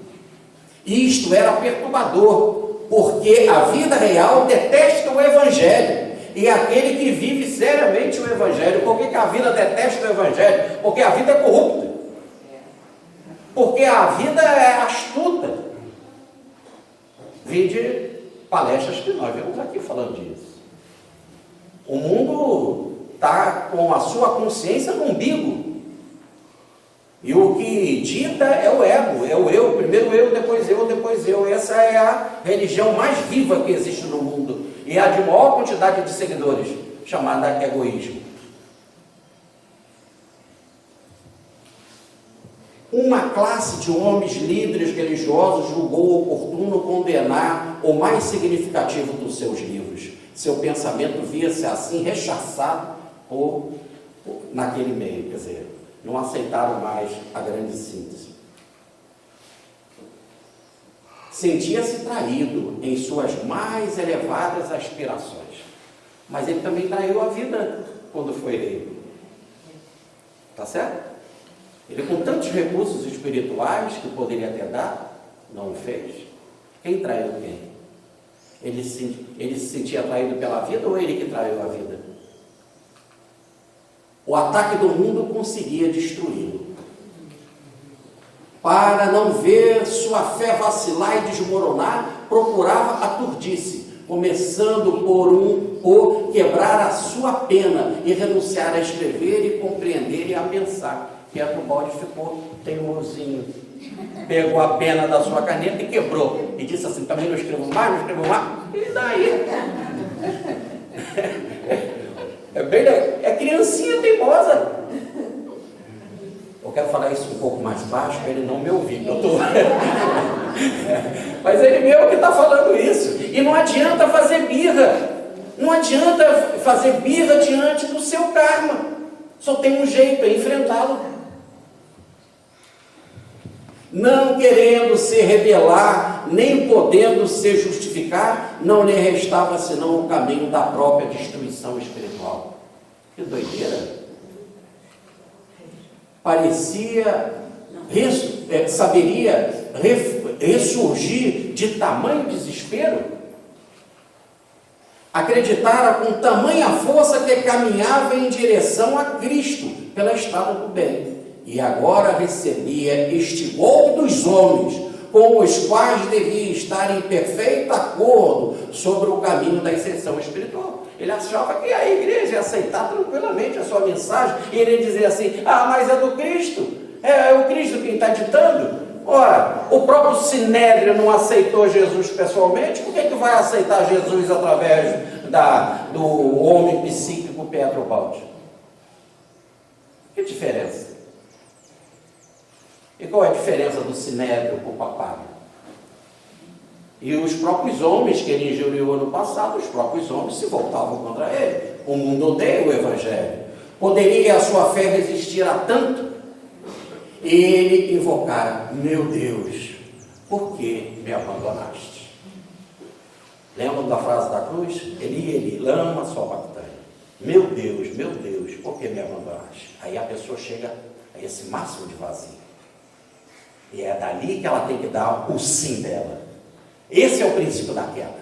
Isto era perturbador, porque a vida real detesta o Evangelho. E aquele que vive seriamente o Evangelho, por que a vida detesta o Evangelho? Porque a vida é corrupta. Porque a vida é astuta. Vide palestras que nós vemos aqui falando disso. O mundo está com a sua consciência no umbigo. E o que dita é o ego, é o eu, primeiro eu, depois eu, depois eu. Essa é a religião mais viva que existe no mundo. E a de maior quantidade de seguidores, chamada egoísmo. Uma classe de homens líderes religiosos julgou oportuno condenar o mais significativo dos seus livros. Seu pensamento via-se assim rechaçado naquele meio, quer dizer, não aceitaram mais a grande síntese. Sentia-se traído em suas mais elevadas aspirações, mas ele também traiu a vida quando foi rei. Tá certo? Ele, com tantos recursos espirituais que poderia ter dado, não o fez. Quem traiu quem? Ele se sentia traído pela vida ou ele que traiu a vida? O ataque do mundo conseguia destruí-lo. Para não ver sua fé vacilar e desmoronar, procurava aturdir-se, começando por quebrar a sua pena e renunciar a escrever e compreender e a pensar. Pedro Baldi ficou teimosinho. Pegou a pena da sua caneta e quebrou. E disse assim, também não escrevo mais, não escrevo mais. E daí? É criancinha teimosa. Eu quero falar isso um pouco mais baixo para ele não me ouvir. Mas ele mesmo que está falando isso. E não adianta fazer birra. Não adianta fazer birra diante do seu karma. Só tem um jeito, é enfrentá-lo. Não querendo se rebelar, nem podendo se justificar, não lhe restava senão o caminho da própria destruição espiritual. Que doideira! Saberia ressurgir de tamanho desespero? Acreditara com tamanha força que caminhava em direção a Cristo pela estrada do bem. E agora recebia este golpe dos homens, com os quais devia estar em perfeito acordo sobre o caminho da ascensão espiritual. Ele achava que a igreja ia aceitar tranquilamente a sua mensagem, e ele ia dizer assim: mas é do Cristo, é o Cristo quem está ditando. Ora, o próprio Sinédrio não aceitou Jesus pessoalmente, por que vai aceitar Jesus através do homem psíquico Pedro Balde? Que diferença? E qual é a diferença do Sinédrio para o papado? E os próprios homens que ele injuriou no passado, os próprios homens se voltavam contra ele. O mundo odeia o Evangelho. Poderia a sua fé resistir a tanto? Ele invocara: meu Deus, por que me abandonaste? Lembram da frase da cruz? Eli, lama sabachthani. Meu Deus, por que me abandonaste? Aí a pessoa chega a esse máximo de vazio. E é dali que ela tem que dar o sim dela. Esse é o princípio da queda.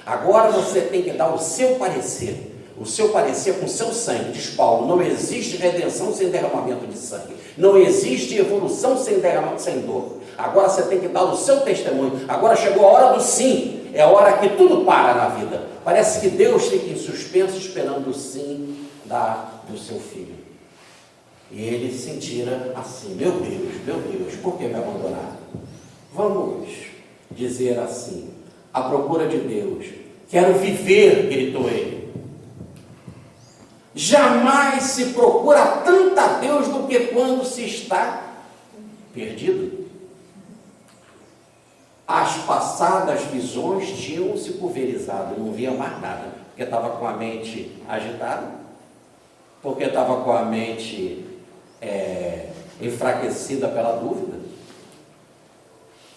Agora você tem que dar o seu parecer. O seu parecer com o seu sangue. Diz Paulo: não existe redenção sem derramamento de sangue. Não existe evolução sem derramamento, sem dor. Agora você tem que dar o seu testemunho. Agora chegou a hora do sim. É a hora que tudo para na vida. Parece que Deus fica em suspenso esperando o sim do seu filho. E ele se sentira assim: meu Deus, por que me abandonaram? Vamos dizer assim: à procura de Deus. Quero viver, gritou ele. Jamais se procura tanto a Deus do que quando se está perdido. As passadas visões tinham se pulverizado, não via mais nada, porque estava com a mente agitada, porque estava com a mente enfraquecida pela dúvida,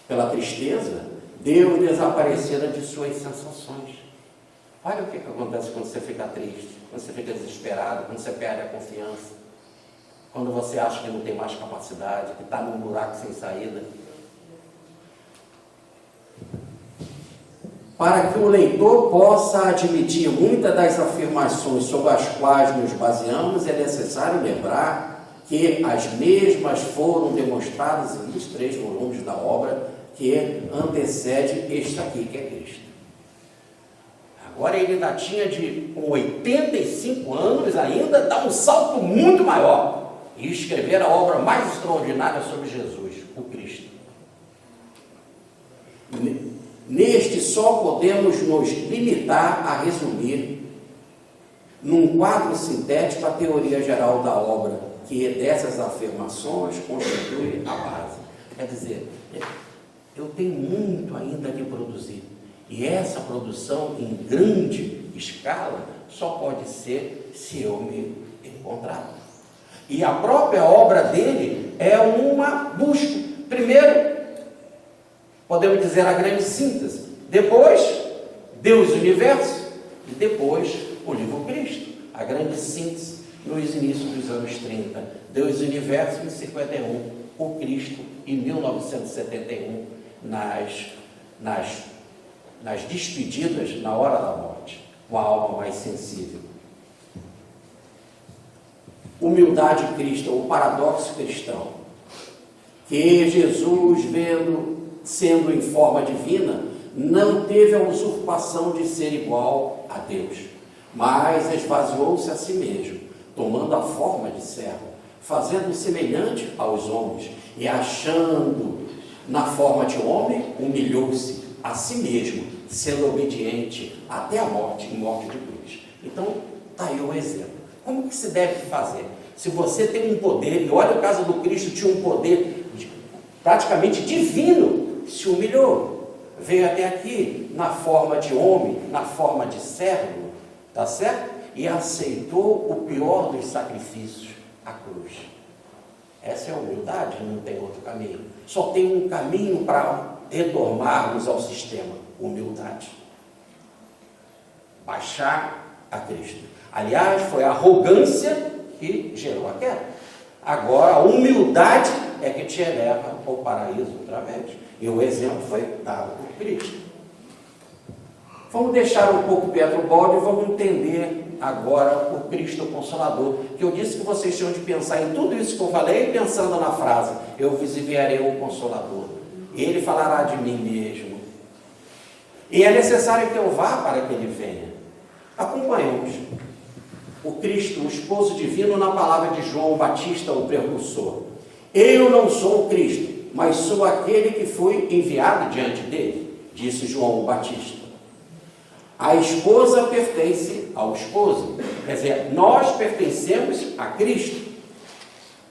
pela tristeza. Deus desaparecera de suas sensações. Olha o que acontece quando você fica triste, quando você fica desesperado, quando você perde a confiança, quando você acha que não tem mais capacidade, que está num buraco sem saída. Para que o leitor possa admitir muitas das afirmações sobre as quais nos baseamos, é necessário lembrar que as mesmas foram demonstradas nos 3 volumes da obra que antecede este aqui, que é Cristo. Agora ele ainda tinha com 85 anos, ainda dá um salto muito maior e escrever a obra mais extraordinária sobre Jesus, o Cristo. Neste só podemos nos limitar a resumir num quadro sintético a teoria geral da obra, que dessas afirmações constitui a base. Quer dizer, eu tenho muito ainda que produzir. E essa produção em grande escala só pode ser se eu me encontrar. E a própria obra dele é uma busca. Primeiro, podemos dizer a grande síntese. Depois, Deus e o universo. E depois, o livro Cristo. A grande síntese nos inícios dos anos 30. Deus e o universo em 51. O Cristo em 1971. Nas despedidas na hora da morte, com a alma mais sensível. Humildade cristã, o paradoxo cristão, que Jesus, sendo em forma divina, não teve a usurpação de ser igual a Deus, mas esvaziou-se a si mesmo, tomando a forma de servo, fazendo semelhante aos homens, e achando na forma de homem, humilhou-se a si mesmo, sendo obediente até a morte, em morte de cruz. Então, está aí o exemplo. Como que se deve fazer? Se você tem um poder, e olha o caso do Cristo, tinha um poder praticamente divino, se humilhou, veio até aqui na forma de homem, na forma de servo, tá certo? E aceitou o pior dos sacrifícios, a cruz. Essa é a humildade, não tem outro caminho. Só tem um caminho para retornarmos ao sistema: humildade. Baixar a Cristo. Aliás, foi a arrogância que gerou a queda. Agora, a humildade é que te eleva ao paraíso outra vez. E o exemplo foi dado por Cristo. Vamos deixar um pouco Pedro Balde e vamos entender agora o Cristo Consolador, que eu disse que vocês tinham de pensar em tudo isso que eu falei, pensando na frase: eu vos enviarei o Consolador, ele falará de mim mesmo, e é necessário que eu vá para que ele venha. Acompanhemos o Cristo, o esposo divino, na palavra de João Batista, o precursor: eu não sou o Cristo, mas sou aquele que foi enviado diante dele, disse João Batista. A esposa pertence ao esposo, quer dizer, nós pertencemos a Cristo.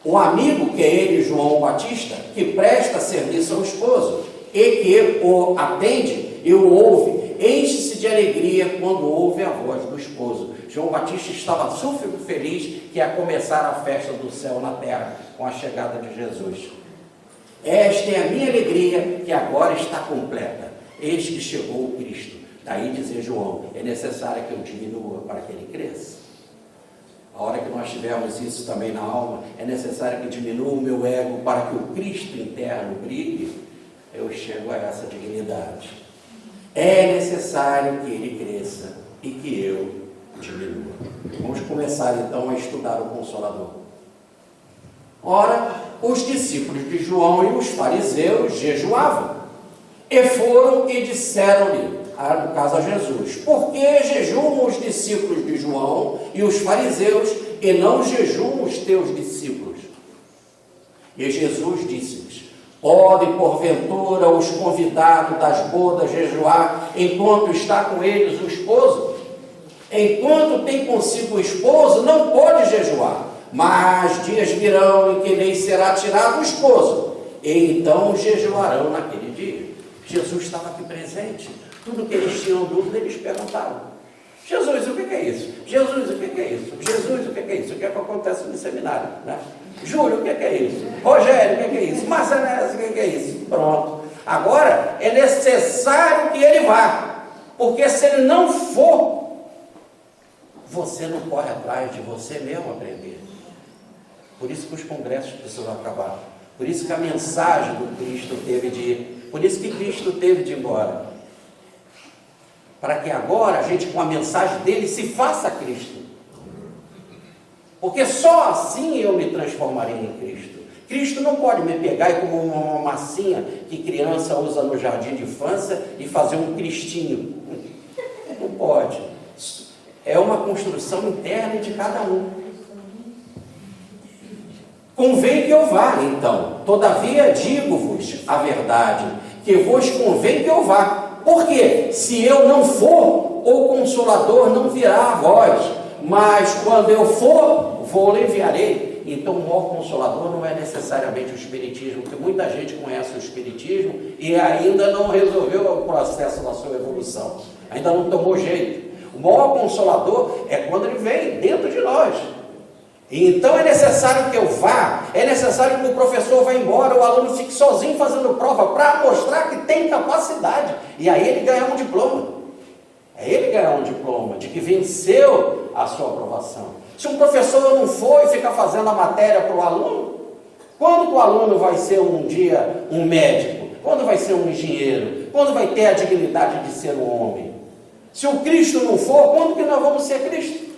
O amigo, que é ele, João Batista, que presta serviço ao esposo e que o atende e o ouve, enche-se de alegria quando ouve a voz do esposo. João Batista estava super feliz que ia começar a festa do céu na terra com a chegada de Jesus. Esta é a minha alegria, que agora está completa. Eis que chegou o Cristo. Daí dizer João: é necessário que eu diminua para que ele cresça. A hora que nós tivermos isso também na alma, é necessário que diminua o meu ego para que o Cristo interno brilhe. Eu chego a essa dignidade. É necessário que ele cresça e que eu diminua. Vamos começar então a estudar o Consolador. Ora, os discípulos de João e os fariseus jejuavam, e foram e disseram-lhe, no caso a Jesus: por que jejuam os discípulos de João e os fariseus e não jejuam os teus discípulos? E Jesus disse-lhes: podem porventura os convidados das bodas jejuar enquanto está com eles o esposo? Enquanto tem consigo o esposo, não pode jejuar, mas dias virão em que lhes será tirado o esposo, e então jejuarão naquele dia. Jesus estava aqui presente. Tudo que eles tinham dúvida, eles perguntavam: Jesus, o que é isso? Jesus, o que é isso? Jesus, o que é isso? O que é que acontece no seminário? Né? Júlio, o que é isso? Rogério, o que é isso? Marcelés, o que é isso? Pronto. Agora é necessário que ele vá, porque se ele não for, você não corre atrás de você mesmo aprender. Por isso que os congressos precisam acabar. Por isso que a mensagem do Cristo teve de ir. Por isso que Cristo teve de ir embora. Para que agora a gente, com a mensagem dele, se faça Cristo. Porque só assim eu me transformarei em Cristo. Cristo não pode me pegar e, como uma massinha que criança usa no jardim de infância, e fazer um cristinho. Não pode. É uma construção interna de cada um. Convém que eu vá, então. Todavia digo-vos a verdade, que vos convém que eu vá. Porque se eu não for, o Consolador não virá a vós, mas quando eu for, vou-lhe enviarei. Então o maior Consolador não é necessariamente o Espiritismo, porque muita gente conhece o Espiritismo e ainda não resolveu o processo da sua evolução, ainda não tomou jeito. O maior Consolador é quando ele vem dentro de nós. Então é necessário que eu vá, é necessário que o professor vá embora, o aluno fique sozinho fazendo prova, para mostrar que tem capacidade, e aí ele ganha um diploma. É ele ganhar um diploma de que venceu a sua aprovação. Se um professor não for e fica fazendo a matéria para o aluno, quando que o aluno vai ser um dia um médico? Quando vai ser um engenheiro? Quando vai ter a dignidade de ser um homem? Se o Cristo não for, quando que nós vamos ser Cristo?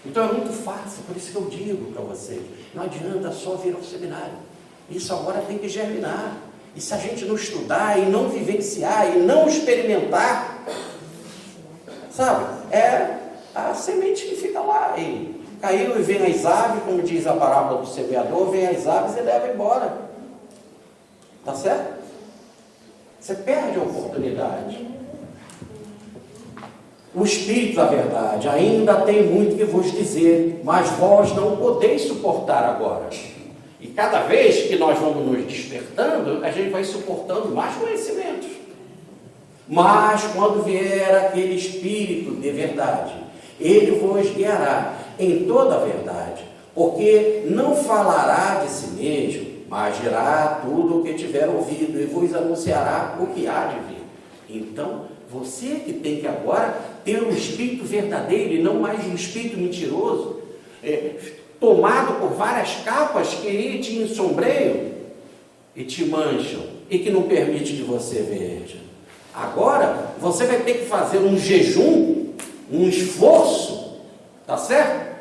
Então é muito fácil, por isso que eu digo para vocês, não adianta só vir ao seminário, isso agora tem que germinar, e se a gente não estudar, e não vivenciar, e não experimentar, sabe, é a semente que fica lá, e caiu e vem as aves, como diz a parábola do semeador, vem as aves e leva embora, tá certo? Você perde a oportunidade. O Espírito da verdade ainda tem muito que vos dizer, mas vós não podeis suportar agora. E cada vez que nós vamos nos despertando, a gente vai suportando mais conhecimentos. Mas quando vier aquele Espírito de verdade, ele vos guiará em toda a verdade, porque não falará de si mesmo, mas dirá tudo o que tiver ouvido e vos anunciará o que há de vir. Então, você que tem que agora ter um Espírito verdadeiro e não mais um Espírito mentiroso, tomado por várias capas que te ensombreiam e te mancham e que não permite que você veja. Agora, você vai ter que fazer um jejum, um esforço, tá certo?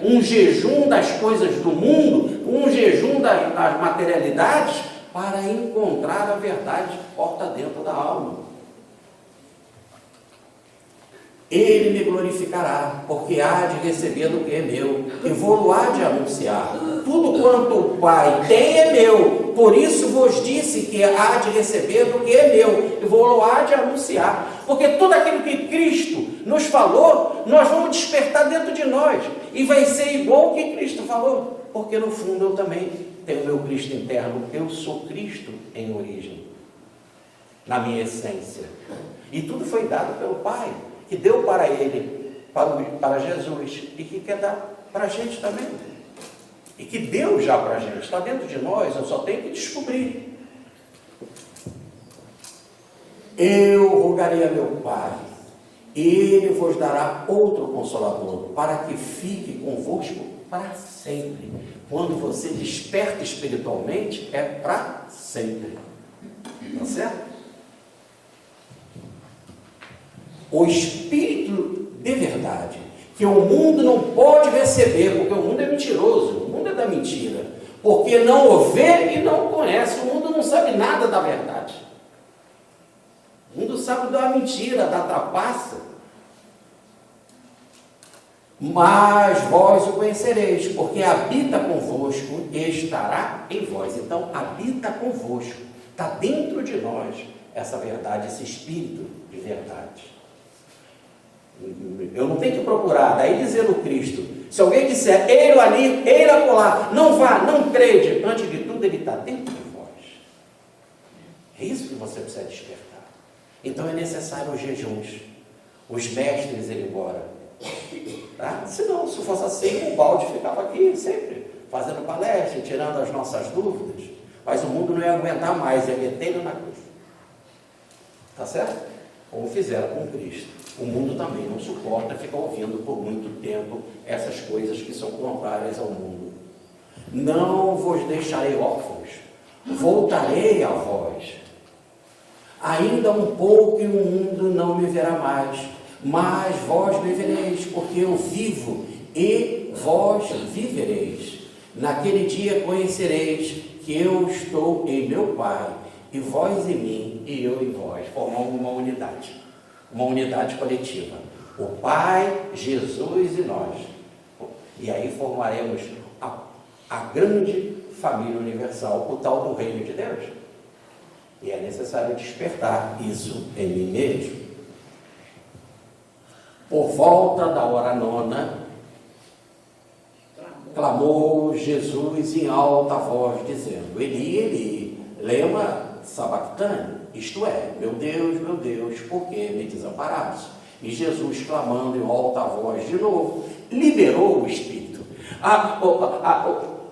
Um jejum das coisas do mundo, um jejum das materialidades, para encontrar a verdade que porta dentro da alma. Ele me glorificará, porque há de receber do que é meu, e vou-lo há de anunciar. Tudo quanto o Pai tem é meu, por isso vos disse que há de receber do que é meu, e vou-lo há de anunciar. Porque tudo aquilo que Cristo nos falou, nós vamos despertar dentro de nós, e vai ser igual o que Cristo falou, porque no fundo eu também tenho o meu Cristo interno, eu sou Cristo em origem, na minha essência, e tudo foi dado pelo Pai, que deu para ele, para Jesus, e que quer dar para a gente também, e que deu já para a gente, está dentro de nós, eu só tenho que descobrir. Eu rogarei a meu Pai, e Ele vos dará outro Consolador, para que fique convosco para sempre. Quando você desperta espiritualmente, é para sempre. Está certo? O Espírito de verdade, que o mundo não pode receber, porque o mundo é mentiroso, o mundo é da mentira, porque não o vê e não o conhece, o mundo não sabe nada da verdade, o mundo sabe da mentira, da trapaça, mas vós o conhecereis, porque habita convosco e estará em vós. Então, habita convosco, está dentro de nós essa verdade, esse Espírito de verdade. Eu não tenho que procurar, daí dizer no Cristo, se alguém disser, ele ali, ele acolá, não vá, não crede, antes de tudo ele está dentro de vós. É isso que você precisa despertar. Então é necessário os jejuns, os mestres irem embora, tá? Senão, se fosse assim, o balde ficava aqui sempre, fazendo palestra, tirando as nossas dúvidas, mas o mundo não ia aguentar mais, ia meter ele na cruz, tá certo? Como fizeram com Cristo. O mundo também não suporta ficar ouvindo por muito tempo essas coisas que são contrárias ao mundo. Não vos deixarei órfãos, voltarei a vós. Ainda um pouco e o mundo não me verá mais, mas vós me vereis, porque eu vivo e vós vivereis. Naquele dia conhecereis que eu estou em meu Pai, e vós em mim, e eu em vós. Formamos uma unidade coletiva. O Pai, Jesus e nós. E aí formaremos a grande família universal, o tal do reino de Deus. E é necessário despertar isso em mim mesmo. Por volta da hora 9, clamou Jesus em alta voz, dizendo, Eli, Eli, lema sabactani, isto é, meu Deus, por que me desamparaste? E Jesus, clamando em alta voz de novo, liberou o Espírito.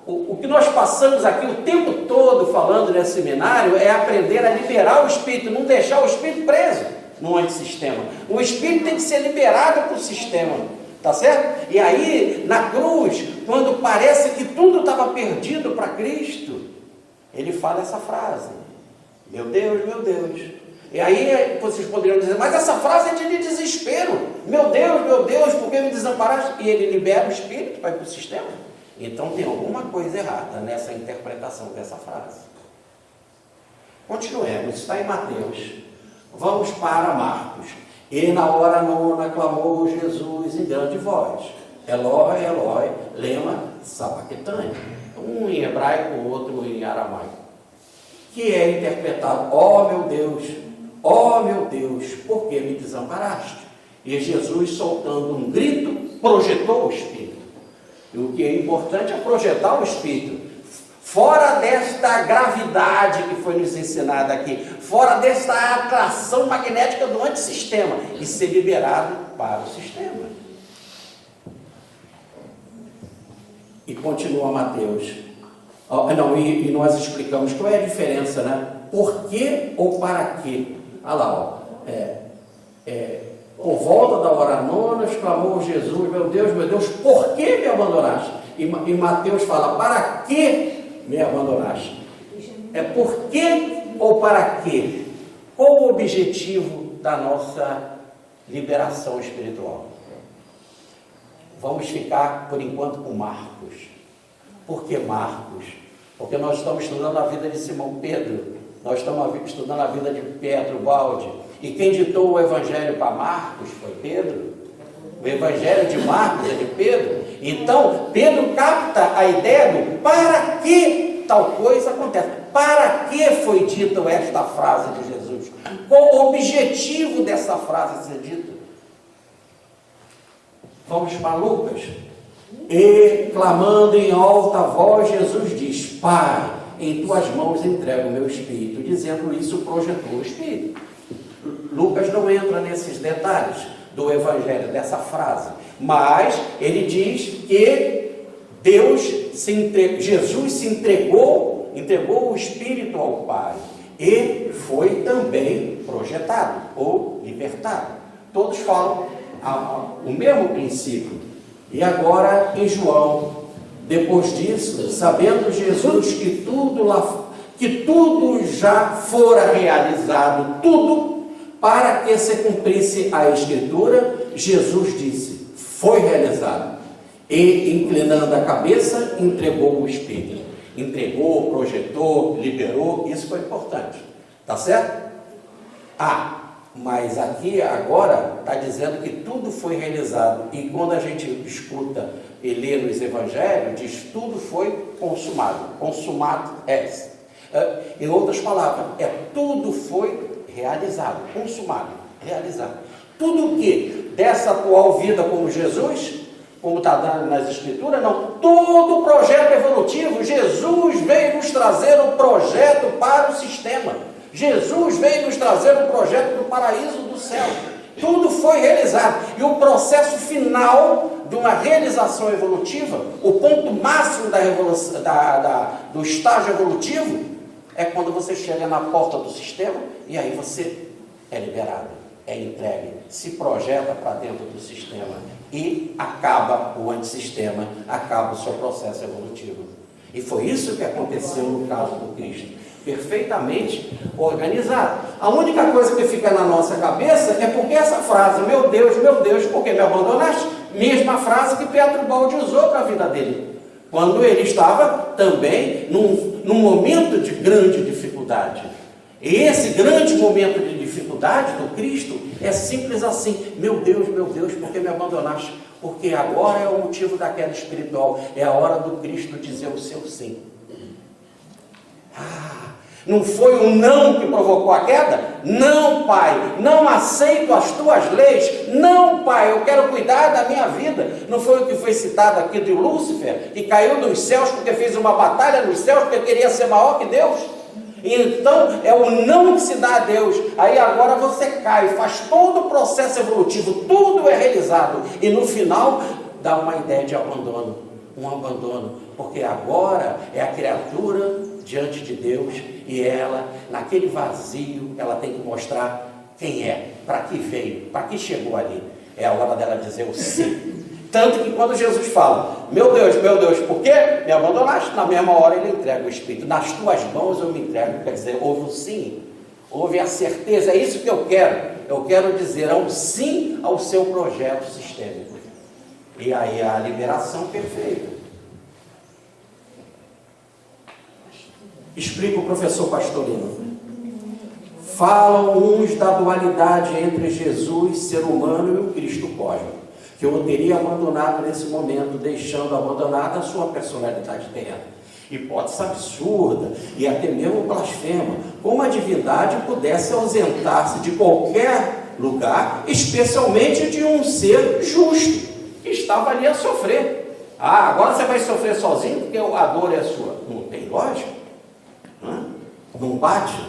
O que nós passamos aqui o tempo todo falando nesse seminário é aprender a liberar o Espírito, não deixar o Espírito preso no antissistema. O Espírito tem que ser liberado para o sistema, tá certo? E aí, na cruz, quando parece que tudo estava perdido para Cristo, ele fala essa frase, meu Deus. E aí vocês poderiam dizer, mas essa frase é de desespero, meu Deus, por que me desamparaste? E ele libera o Espírito para ir para o sistema. Então tem alguma coisa errada nessa interpretação dessa frase. Continuemos, está em Mateus. Vamos para Marcos. E na hora 9 clamou Jesus em grande voz, Eloi, Eloi, lema sabactani. Um em hebraico, o outro em aramaico. que é interpretado: ó meu Deus, por que me desamparaste? E Jesus, soltando um grito, projetou o Espírito. E o que é importante é projetar o Espírito. Fora desta gravidade que foi nos ensinada aqui, fora desta atração magnética do antissistema, e ser liberado para o sistema. E continua Mateus. E nós explicamos qual é a diferença, né? Por que ou para quê? Olha lá, por volta da hora nona, exclamou Jesus: meu Deus, por que me abandonaste? E Mateus fala: para que me abandonaste? É por que ou para quê? Qual o objetivo da nossa liberação espiritual? Vamos ficar por enquanto com Marcos. Por que Marcos? Porque nós estamos estudando a vida de Simão Pedro, nós estamos estudando a vida de Pedro Balde, e quem ditou o evangelho para Marcos foi Pedro. O evangelho de Marcos é de Pedro. Então Pedro capta a ideia do para que tal coisa acontece, para que foi dita esta frase de Jesus, qual o objetivo dessa frase ser dita. Vamos para Lucas. E clamando em alta voz, Jesus diz: Pai, em tuas mãos entrego o meu espírito. Dizendo isso, projetou o espírito. Lucas não entra nesses detalhes do evangelho, dessa frase, mas ele diz que Jesus se entregou o espírito ao Pai e foi também projetado ou libertado. Todos falam o mesmo princípio. E agora em João, depois disso, sabendo Jesus que tudo já fora realizado, tudo, para que se cumprisse a Escritura, Jesus disse: foi realizado. E inclinando a cabeça, entregou o Espírito. Entregou, projetou, liberou, isso foi importante. Tá certo? Mas aqui agora está dizendo que tudo foi realizado. E quando a gente escuta e lê nos evangelhos, diz: tudo foi consumado. Consumado est. Em outras palavras, tudo foi realizado, consumado, realizado. Tudo que dessa atual vida como Jesus, como está dando nas Escrituras, não. Todo o projeto evolutivo, Jesus veio nos trazer um projeto para o sistema. Jesus veio nos trazer um projeto do paraíso do céu. Tudo foi realizado. E o processo final de uma realização evolutiva, o ponto máximo do estágio evolutivo, é quando você chega na porta do sistema e aí você é liberado, é entregue, se projeta para dentro do sistema e acaba o antissistema, acaba o seu processo evolutivo. E foi isso que aconteceu no caso do Cristo. Perfeitamente organizado. A única coisa que fica na nossa cabeça é porque essa frase: meu Deus, por que me abandonaste? Mesma frase que Pedro Balde usou para a vida dele, quando ele estava também num momento de grande dificuldade. E esse grande momento de dificuldade do Cristo é simples assim: meu Deus, por que me abandonaste? Porque agora é o motivo da queda espiritual, é a hora do Cristo dizer o seu sim. Não foi o não que provocou a queda? Não, Pai, não aceito as tuas leis. Não, Pai, eu quero cuidar da minha vida. Não foi o que foi citado aqui de Lúcifer, que caiu dos céus porque fez uma batalha nos céus, porque queria ser maior que Deus? Então é o não que se dá a Deus. Aí agora você cai, faz todo o processo evolutivo, tudo é realizado, e no final dá uma ideia de abandono, um abandono, porque agora é a criatura diante de Deus, e ela, naquele vazio, ela tem que mostrar quem é, para que veio, para que chegou ali. É a hora dela dizer o sim. Tanto que quando Jesus fala: meu Deus, por que me abandonaste? Na mesma hora ele entrega o Espírito. Nas tuas mãos eu me entrego. Quer dizer, houve o sim, houve a certeza. É isso que eu quero. Eu quero dizer um sim ao seu projeto sistêmico. E aí a liberação perfeita. Explica o professor Pastorino. Falam uns da dualidade entre Jesus, ser humano, e o Cristo cósmico, que eu teria abandonado nesse momento, deixando abandonada a sua personalidade terrena. hipótese absurda e até mesmo blasfema, como a divindade pudesse ausentar-se de qualquer lugar, especialmente de um ser justo, que estava ali a sofrer. Agora você vai sofrer sozinho porque a dor é sua. Não tem lógica? Não bate?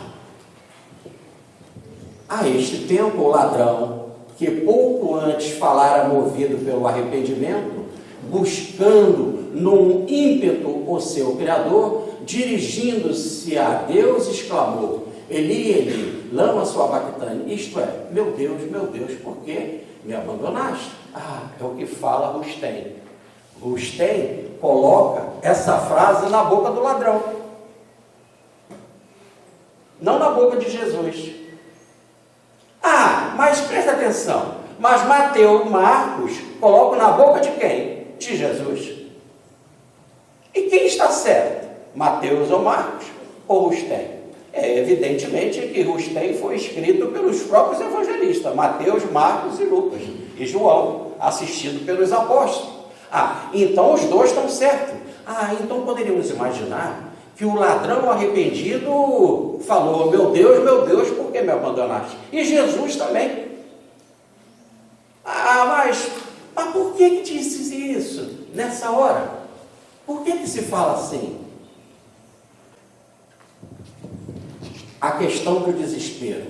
A este tempo o ladrão, que pouco antes falara movido pelo arrependimento, buscando num ímpeto o seu Criador, dirigindo-se a Deus, exclamou: Eli, Eli, lama sabactani, isto é, meu Deus, por que me abandonaste? É o que fala Rustem. Rustem coloca essa frase na boca do ladrão, não na boca de Jesus. Mas presta atenção, mas Mateus e Marcos colocam na boca de quem? De Jesus. E quem está certo? Mateus ou Marcos? Ou Rustem? Evidentemente que Rustem foi escrito pelos próprios evangelistas, Mateus, Marcos e Lucas, e João, assistido pelos apóstolos. Então os dois estão certos. Então poderíamos imaginar que o ladrão arrependido falou: meu Deus, por que me abandonaste? E Jesus também. Mas por que disse isso nessa hora? Por que se fala assim? A questão do desespero,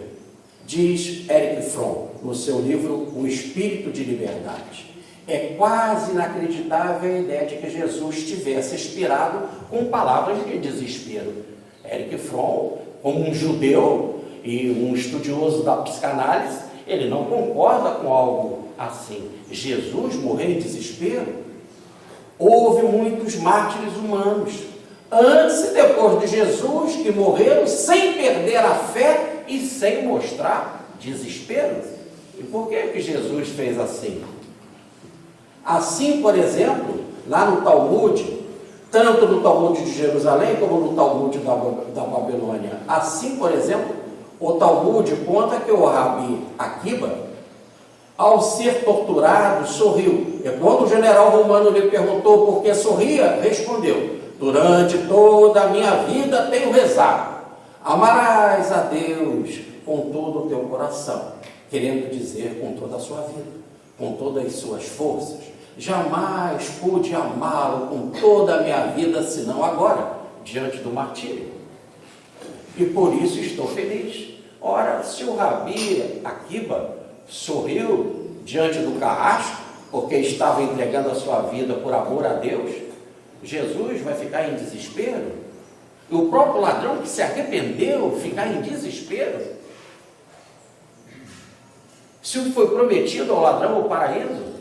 diz Erich Fromm no seu livro O Espírito de Liberdade. É quase inacreditável a ideia de que Jesus tivesse inspirado com palavras de desespero. Erich Fromm, como um judeu e um estudioso da psicanálise, ele não concorda com algo assim. Jesus morreu em desespero? Houve muitos mártires humanos, antes e depois de Jesus, que morreram sem perder a fé e sem mostrar desespero. E por que Jesus fez assim? Assim, por exemplo, lá no Talmud, tanto no Talmud de Jerusalém como no Talmud da Babilônia, assim, por exemplo, o Talmud conta que o Rabi Akiba, ao ser torturado, sorriu. E quando o general romano lhe perguntou por que sorria, respondeu: durante toda a minha vida tenho rezado, amarás a Deus com todo o teu coração, querendo dizer com toda a sua vida, com todas as suas forças. Jamais pude amá-lo com toda a minha vida, senão agora, diante do martírio. E por isso estou feliz. Ora, se o Rabi Akiba sorriu diante do carrasco, porque estava entregando a sua vida por amor a Deus, Jesus vai ficar em desespero? E o próprio ladrão que se arrependeu ficar em desespero? Se foi prometido ao ladrão o paraíso,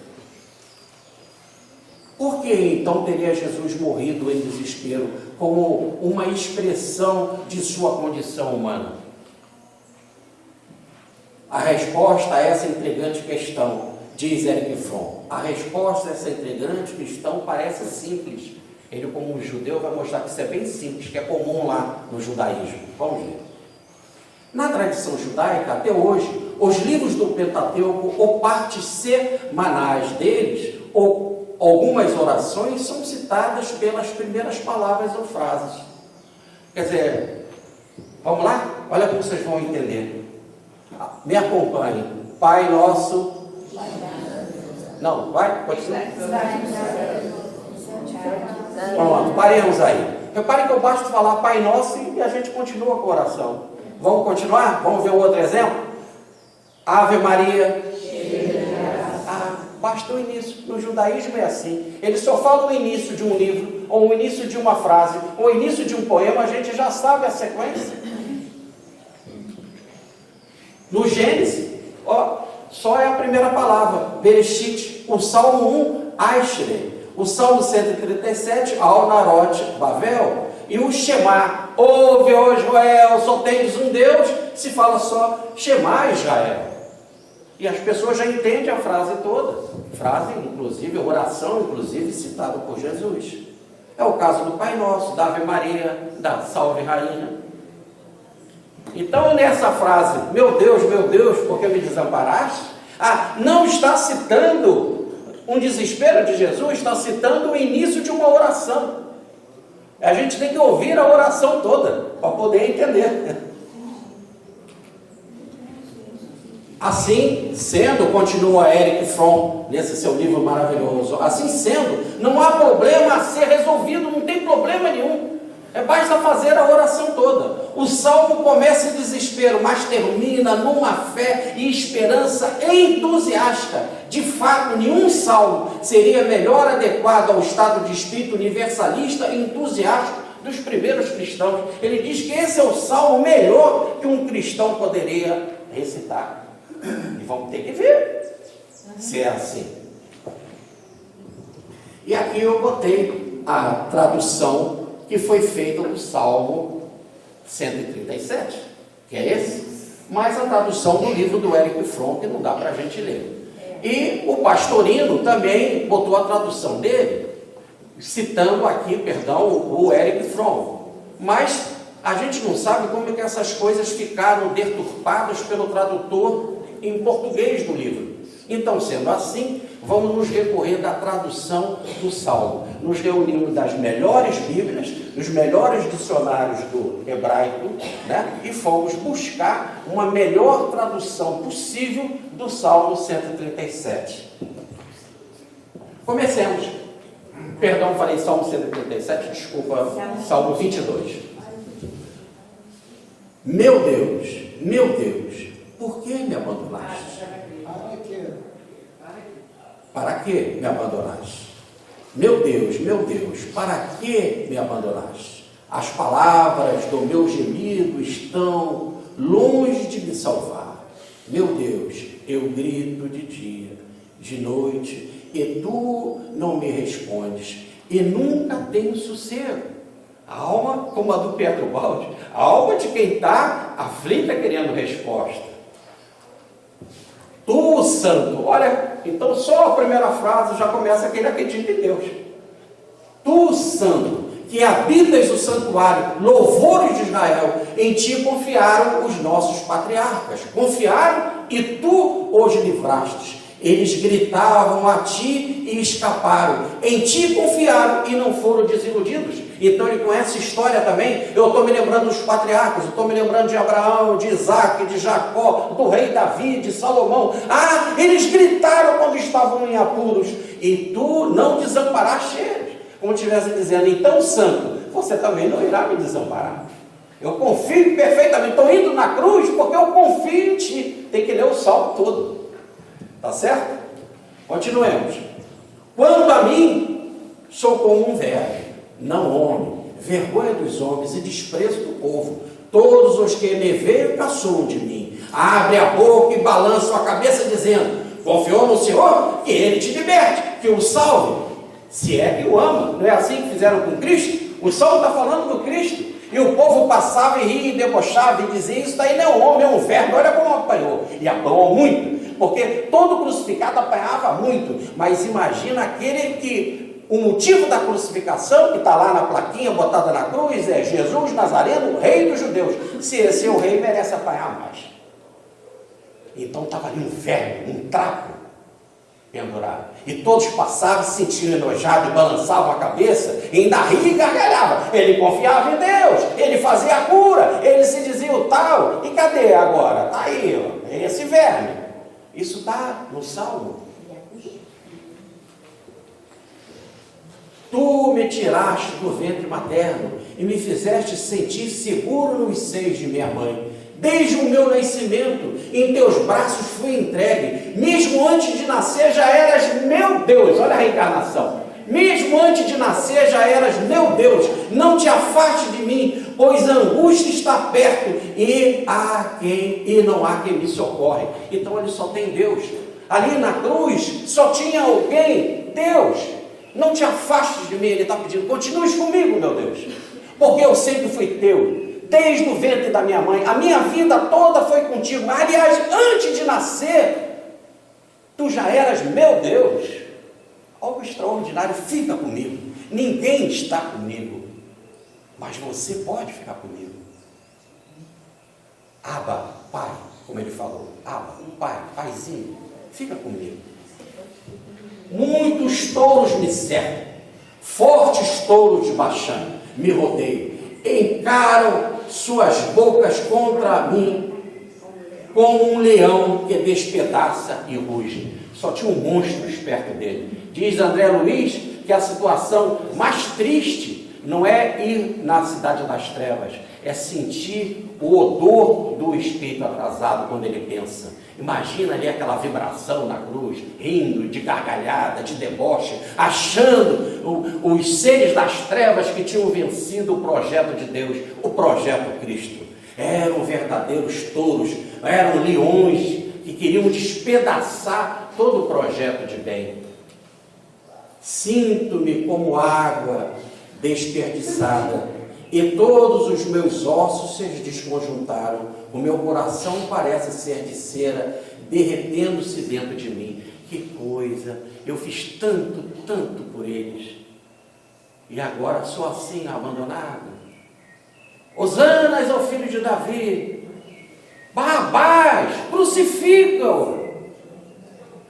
por que então teria Jesus morrido em desespero como uma expressão de sua condição humana? A resposta a essa intrigante questão, diz Erich Fromm, a resposta a essa intrigante questão parece simples. Ele, como um judeu, vai mostrar que isso é bem simples, que é comum lá no judaísmo. Vamos ver. Na tradição judaica, até hoje, os livros do Pentateuco, ou partes semanais deles, ou algumas orações, são citadas pelas primeiras palavras ou frases. Quer dizer, vamos lá? Olha como vocês vão entender. Me acompanhe. Pai nosso... Não, vai? Continua. Pronto, paremos aí. Repare que eu basta falar Pai Nosso e a gente continua com a oração. Vamos continuar? Vamos ver um outro exemplo? Ave Maria. Basta o início. No judaísmo é assim. Ele só fala o início de um livro, ou o início de uma frase, ou o início de um poema, a gente já sabe a sequência. No Gênesis, só é a primeira palavra, Bereshit. O Salmo 1, Ashrei. O Salmo 137, Al-Narot, Bavel. E o Shema, ouve, ó Israel, só tens um Deus, se fala só Shema Israel. E as pessoas já entendem a frase toda. Frase, inclusive, oração, inclusive, citada por Jesus. É o caso do Pai Nosso, da Ave Maria, da Salve Rainha. Então, nessa frase, meu Deus, por que me desamparaste? Não está citando um desespero de Jesus, está citando o início de uma oração. A gente tem que ouvir a oração toda para poder entender. Assim sendo, continua Erich Fromm nesse seu livro maravilhoso, assim sendo, não há problema a ser resolvido, não tem problema nenhum. Basta fazer a oração toda. O salmo começa em desespero, mas termina numa fé e esperança entusiasta. De fato, nenhum salmo seria melhor adequado ao estado de espírito universalista e entusiasta dos primeiros cristãos. Ele diz que esse é o salmo melhor que um cristão poderia recitar. E vamos ter que ver se é assim. E aqui eu botei a tradução que foi feita do Salmo 137, que é esse, mas a tradução do livro do Erich Fromm, que não dá para a gente ler. E o Pastorino também botou a tradução dele, citando aqui, o Erich Fromm. Mas a gente não sabe como é que essas coisas ficaram deturpadas pelo tradutor em português do livro. Então, sendo assim, vamos nos recorrer da tradução do Salmo. Nos reunimos das melhores Bíblias, dos melhores dicionários do hebraico, né? E fomos buscar uma melhor tradução possível do Salmo 137. Comecemos. Perdão, falei Salmo 137, desculpa, Salmo 22. Meu Deus, por que me abandonaste? Para que me abandonaste? Meu Deus, para que me abandonaste? As palavras do meu gemido estão longe de me salvar. Meu Deus, eu grito de dia, de noite, e tu não me respondes, e nunca tenho sossego. A alma, como a do Pedro Baldi, a alma de quem está aflita querendo resposta. Tu, santo, olha, então só a primeira frase já começa aquele acredita em Deus. Tu, santo, que habitas o santuário, louvores de Israel, em ti confiaram os nossos patriarcas. Confiaram e tu os livrastes. Eles gritavam a ti e escaparam. Em ti confiaram e não foram desiludidos. Então ele com essa história também, eu estou me lembrando dos patriarcas, eu estou me lembrando de Abraão, de Isaac, de Jacó, do rei Davi, de Salomão. Ah, eles gritaram quando estavam em apuros, e tu não desamparaste eles. Como estivesse dizendo, então, santo, você também não irá me desamparar. Eu confio perfeitamente, estou indo na cruz porque eu confio em ti. Tem que ler o salmo todo. Tá certo? Continuemos. Quanto a mim, sou como um verme, não homem, vergonha dos homens e desprezo do povo. Todos os que me veem caçoam de mim. Abre a boca e balançam a cabeça dizendo, confiou no Senhor, que Ele te liberte, que o salve, se é que o ama. Não é assim que fizeram com Cristo? O salmo está falando do Cristo. E o povo passava e ria e debochava e dizia, isso daí não é um homem, é um verme, olha como apanhou. E apanhou muito, porque todo crucificado apanhava muito. Mas imagina aquele que o motivo da crucificação, que está lá na plaquinha botada na cruz, é Jesus Nazareno, rei dos judeus. Se esse é o rei, merece apanhar mais. Então estava ali um verme, um trapo pendurado. E todos passavam, se sentiam enojados, balançavam a cabeça, e ainda ria e gargalhava. Ele confiava em Deus, ele fazia a cura, ele se dizia o tal. E cadê agora? Está aí, ó, esse verme. Isso está no Salmo. Tu me tiraste do ventre materno e me fizeste sentir seguro nos seios de minha mãe. Desde o meu nascimento, em teus braços fui entregue. Mesmo antes de nascer já eras meu Deus. Olha a reencarnação. Mesmo antes de nascer já eras meu Deus. Não te afaste de mim, pois a angústia está perto e não há quem me socorre. Então ele só tem Deus. Ali na cruz só tinha alguém, Deus. Não te afastes de mim, ele está pedindo, continues comigo, meu Deus, porque eu sempre fui teu, desde o ventre da minha mãe, a minha vida toda foi contigo. Aliás, antes de nascer, tu já eras meu Deus. Algo extraordinário, fica comigo. Ninguém está comigo, mas você pode ficar comigo. Abba, pai, como ele falou, Abba, pai, paizinho, fica comigo. Muitos touros me cercam, fortes touros de Baxã. me rodeiam, encaram suas bocas contra mim, como um leão que despedaça e ruge. Só tinha um monstro perto dele. Diz André Luiz que a situação mais triste não é ir na cidade das trevas, é sentir o odor do espírito atrasado quando ele pensa. Imagina ali aquela vibração na cruz, rindo, de gargalhada, de deboche, achando os seres das trevas que tinham vencido o projeto de Deus, o projeto Cristo. Eram verdadeiros touros, eram leões que queriam despedaçar todo o projeto de bem. Sinto-me como água desperdiçada, e todos os meus ossos se desconjuntaram. O meu coração parece ser de cera, derretendo-se dentro de mim. Que coisa! Eu fiz tanto, tanto por eles, e agora sou assim, abandonado. Hosanas ao filho de Davi, Barrabás, crucifica-o.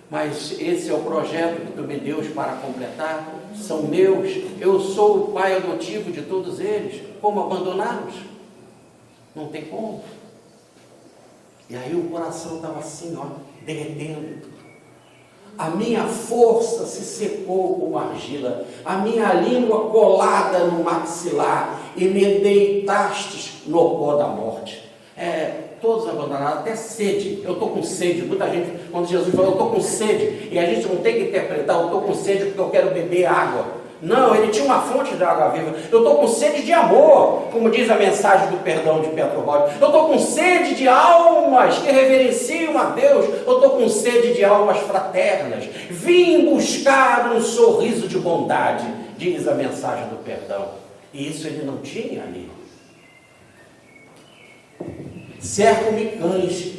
Mas esse é o projeto que tu me deu para completar, são meus, eu sou o pai adotivo de todos eles, como abandoná-los? Não tem como. E aí o coração estava assim, ó, derretendo. A minha força se secou como argila, a minha língua colada no maxilar, e me deitastes no pó da morte. Todos abandonados, até sede. Eu estou com sede. Muita gente, quando Jesus falou, eu estou com sede, e a gente não tem que interpretar, eu estou com sede porque eu quero beber água. Não, ele tinha uma fonte de água viva. Eu estou com sede de amor, como diz a mensagem do perdão de Petro Rocha. Eu estou com sede de almas que reverenciam a Deus. Eu estou com sede de almas fraternas. Vim buscar um sorriso de bondade, diz a mensagem do perdão. E isso ele não tinha ali. Cercam-me cães,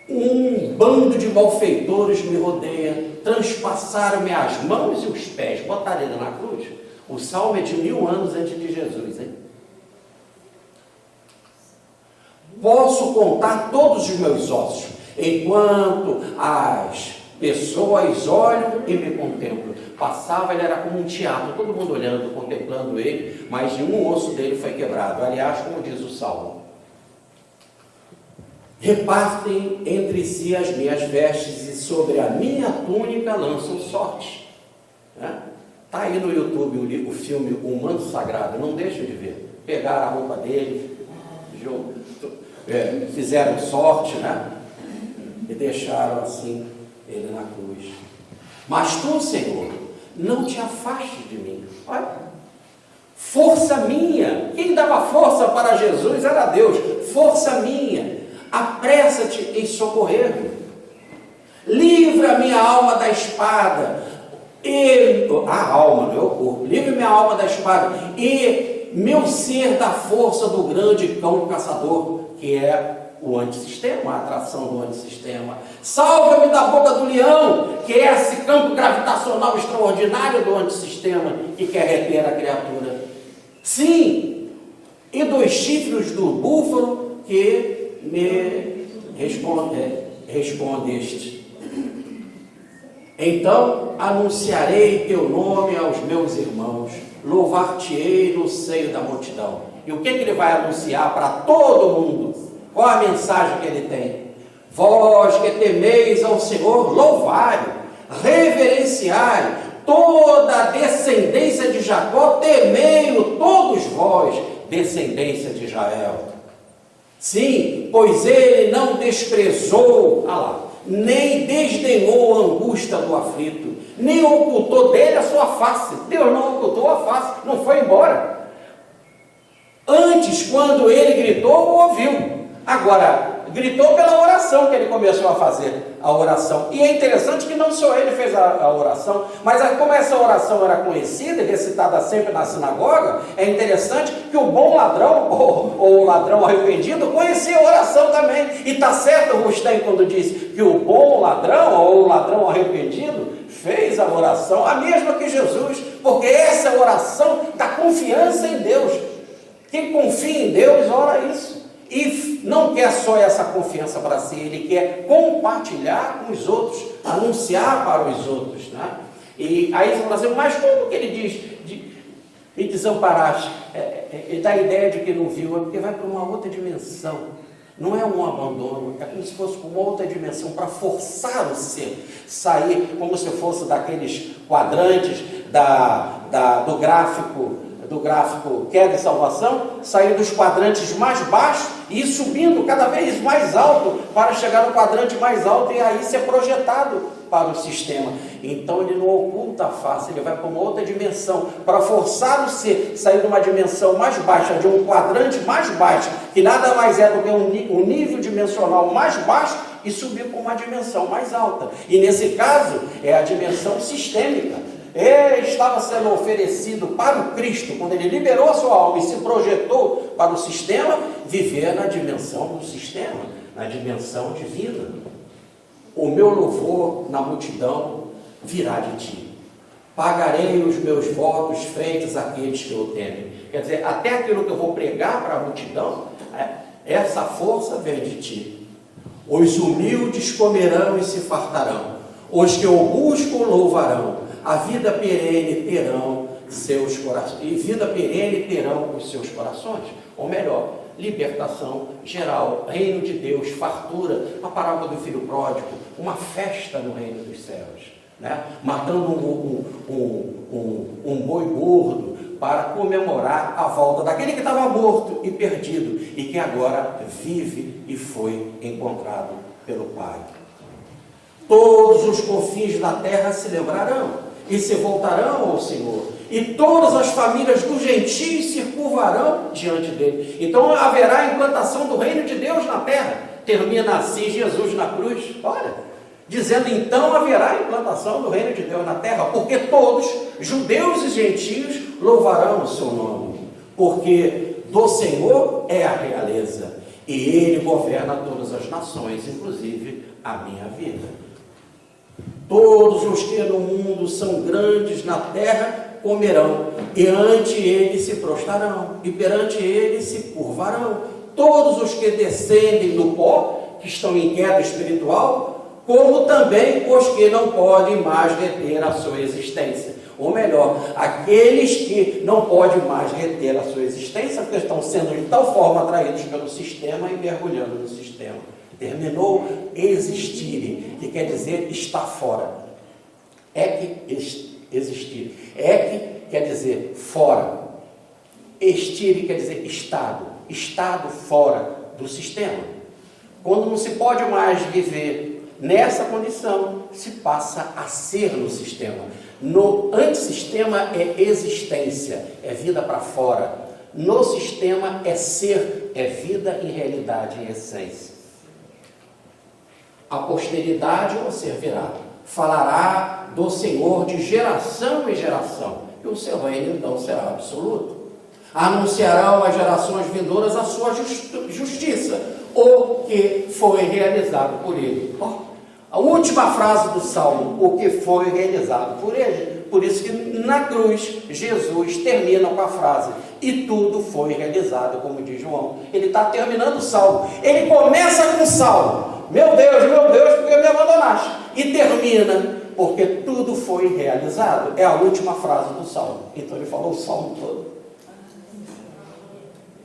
um bando de malfeitores me rodeia, transpassaram-me as mãos e os pés, botaram ele na cruz. O salmo é de 1000 anos antes de Jesus, hein? Posso contar todos os meus ossos, enquanto as pessoas olham e me contemplam. Passava, ele era como um teatro, todo mundo olhando, contemplando ele, mas nenhum osso dele foi quebrado. Aliás, como diz o salmo, repartem entre si as minhas vestes e sobre a minha túnica lançam sorte. Está aí no YouTube o filme O Manto Sagrado, não deixa de ver. Pegaram a roupa dele, fizeram sorte, e deixaram assim ele na cruz. Mas tu, Senhor, não te afastes de mim. Olha, força minha. Quem dava força para Jesus era Deus. Força minha. Apressa-te em socorrer-me. Livra minha alma da espada. A alma, não é o corpo. Livra minha alma da espada. E meu ser da força do grande cão caçador, que é o antissistema, a atração do antissistema. Salva-me da boca do leão, que é esse campo gravitacional extraordinário do antissistema, que quer reter a criatura. Sim, e dos chifres do búfalo, que me respondeste. Então anunciarei teu nome aos meus irmãos, louvar-te-ei no seio da multidão. E o que ele vai anunciar para todo mundo? Qual a mensagem que ele tem? Vós que temeis ao Senhor, louvai, reverenciai, toda a descendência de Jacó, temei-o todos vós, descendência de Israel. Sim, pois ele não desprezou, nem desdenhou a angústia do aflito, nem ocultou dele a sua face. Deus não ocultou a face, não foi embora. Antes, quando ele gritou, ouviu. Agora, gritou pela oração que ele começou a fazer, a oração. E é interessante que não só ele fez a oração, mas como essa oração era conhecida e recitada sempre na sinagoga, é interessante que o bom ladrão, ou o ladrão arrependido, conhecia a oração também. E está certo o Rustem quando diz que o bom ladrão, ou o ladrão arrependido, fez a oração, a mesma que Jesus, porque essa é a oração da confiança em Deus. Quem confia em Deus, ora isso. E não quer só essa confiança para si, ele quer compartilhar com os outros, anunciar para os outros. E aí você fala assim, mas como que ele diz? E desamparaste, e dá a ideia de que não viu, é porque vai para uma outra dimensão. Não é um abandono, é como se fosse uma outra dimensão, para forçar o ser, sair como se fosse daqueles quadrantes do gráfico queda e salvação, sair dos quadrantes mais baixos e ir subindo cada vez mais alto para chegar no quadrante mais alto e aí ser projetado para o sistema. Então ele não oculta a face, ele vai para uma outra dimensão, para forçar o ser, sair de uma dimensão mais baixa, de um quadrante mais baixo, que nada mais é do que um nível dimensional mais baixo, e subir para uma dimensão mais alta. E nesse caso, é a dimensão sistêmica. Ele estava sendo oferecido para o Cristo, quando ele liberou a sua alma e se projetou para o sistema, viver na dimensão do sistema, na dimensão divina. O meu louvor na multidão virá de ti. Pagarei os meus votos feitos àqueles que eu temem. Quer dizer, até aquilo que eu vou pregar para a multidão, essa força vem de ti. Os humildes comerão e se fartarão. Os que o buscam louvarão. A vida perene terão seus corações. E vida perene terão os seus corações. Ou melhor, libertação geral, reino de Deus, fartura, a parábola do filho pródigo, uma festa no reino dos céus, né? Matando um boi gordo para comemorar a volta daquele que estava morto e perdido e que agora vive e foi encontrado pelo Pai. Todos os confins da terra se lembrarão e se voltarão ao Senhor, e todas as famílias dos gentios se curvarão diante dele. Então haverá a implantação do reino de Deus na terra. Termina assim Jesus na cruz, olha, dizendo então haverá a implantação do reino de Deus na terra, porque todos, judeus e gentios, louvarão o seu nome, porque do Senhor é a realeza, e ele governa todas as nações, inclusive a minha vida. Todos os que no mundo são grandes na terra comerão, e ante ele se prostrarão, e perante ele se curvarão. Todos os que descendem do pó, que estão em queda espiritual, como também os que não podem mais reter a sua existência. Ou melhor, aqueles que não podem mais reter a sua existência, porque estão sendo de tal forma atraídos pelo sistema e mergulhando no sistema. Terminou existirem, que quer dizer estar fora. Existir. Quer dizer fora. Estire quer dizer estado. Estado fora do sistema. Quando não se pode mais viver nessa condição, se passa a ser no sistema. No antissistema é existência, é vida para fora. No sistema é ser, é vida em realidade, em essência. A posteridade o servirá, falará do Senhor de geração em geração, e o seu reino então será absoluto. Anunciarão às gerações vindouras a sua justiça, o que foi realizado por ele. A última frase do Salmo, o que foi realizado por ele. Por isso que na cruz, Jesus termina com a frase, e tudo foi realizado, como diz João. Ele está terminando o Salmo. Ele começa com o Salmo. Meu Deus, por que me abandonaste? E termina, porque tudo foi realizado. É a última frase do Salmo. Então ele falou o Salmo todo.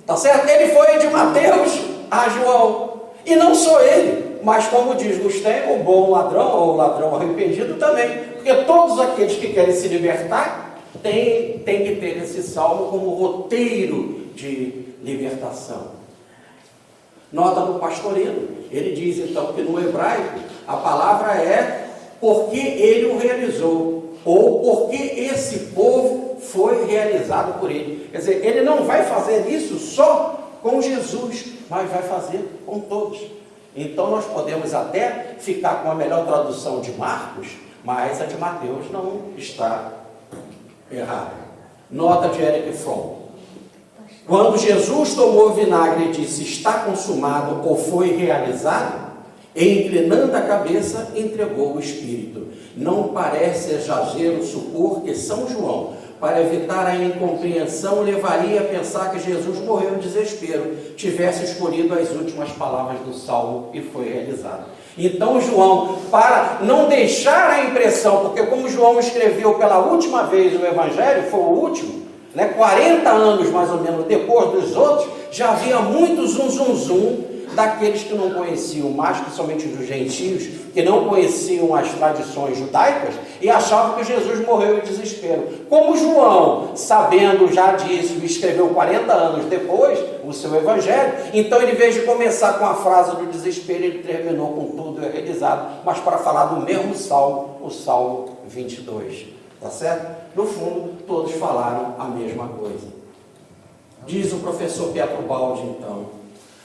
Tá certo? Ele foi de Mateus a João. E não só ele, mas como diz Gustavo, o bom ladrão, ou o ladrão arrependido também. Porque todos aqueles que querem se libertar, têm que ter esse Salmo como roteiro de libertação. Nota do pastoreiro. Ele diz então que no hebraico a palavra é porque ele o realizou, ou porque esse povo foi realizado por ele. Quer dizer, ele não vai fazer isso só com Jesus, mas vai fazer com todos. Então nós podemos até ficar com a melhor tradução de Marcos, mas a de Mateus não está errada. Nota de Eric Fromm. Quando Jesus tomou o vinagre e disse, está consumado ou foi realizado, e inclinando a cabeça, entregou o Espírito. Não parece exagero supor que São João, para evitar a incompreensão, levaria a pensar que Jesus morreu em desespero, tivesse escolhido as últimas palavras do Salmo e foi realizado. Então João, para não deixar a impressão, porque como João escreveu pela última vez o Evangelho, foi o último, né, 40 anos mais ou menos depois dos outros, já havia muito zum daqueles que não conheciam, mais que somente dos gentios, que não conheciam as tradições judaicas e achavam que Jesus morreu em desespero. Como João, sabendo já disso, escreveu 40 anos depois o seu evangelho, então ele, em vez de começar com a frase do desespero, ele terminou com tudo realizado, mas para falar do mesmo salmo, o Salmo 22, tá certo? No fundo, todos falaram a mesma coisa. Diz o professor Pietro Baldi, então: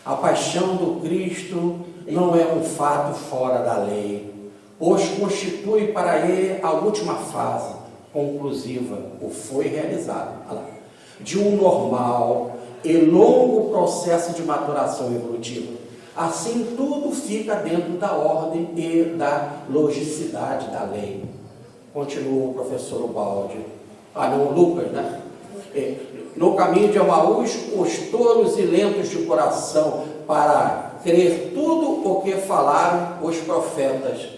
a paixão do Cristo não é um fato fora da lei, pois constitui para ele a última fase conclusiva, ou foi realizado, de um normal e longo processo de maturação evolutiva. Assim, tudo fica dentro da ordem e da logicidade da lei. Continua o professor Baldi, Lucas, né? No caminho de Emaús, os tolos e lentos de coração, para crer tudo o que falaram os profetas.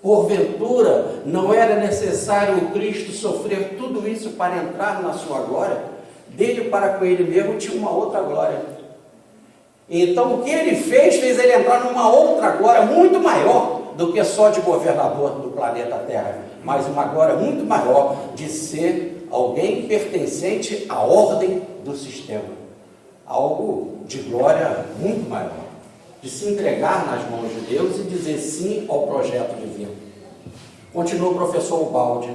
Porventura, não era necessário o Cristo sofrer tudo isso para entrar na sua glória? Dele para com ele mesmo tinha uma outra glória. Então, o que ele fez ele entrar numa outra glória muito maior do que só de governador do planeta Terra, mas uma glória muito maior de ser alguém pertencente à ordem do sistema. Algo de glória muito maior, de se entregar nas mãos de Deus e dizer sim ao projeto divino. Continua o professor Baldi,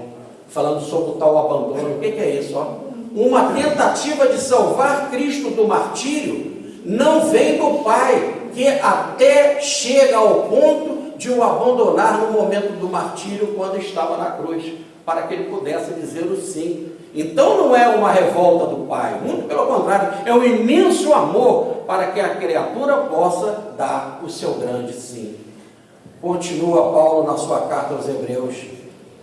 falando sobre o tal abandono. O que é isso? Uma tentativa de salvar Cristo do martírio não vem do Pai, que até chega ao ponto de o abandonar no momento do martírio, quando estava na cruz, para que ele pudesse dizer o sim. Então não é uma revolta do Pai, muito pelo contrário, é um imenso amor para que a criatura possa dar o seu grande sim. Continua Paulo na sua carta aos Hebreus: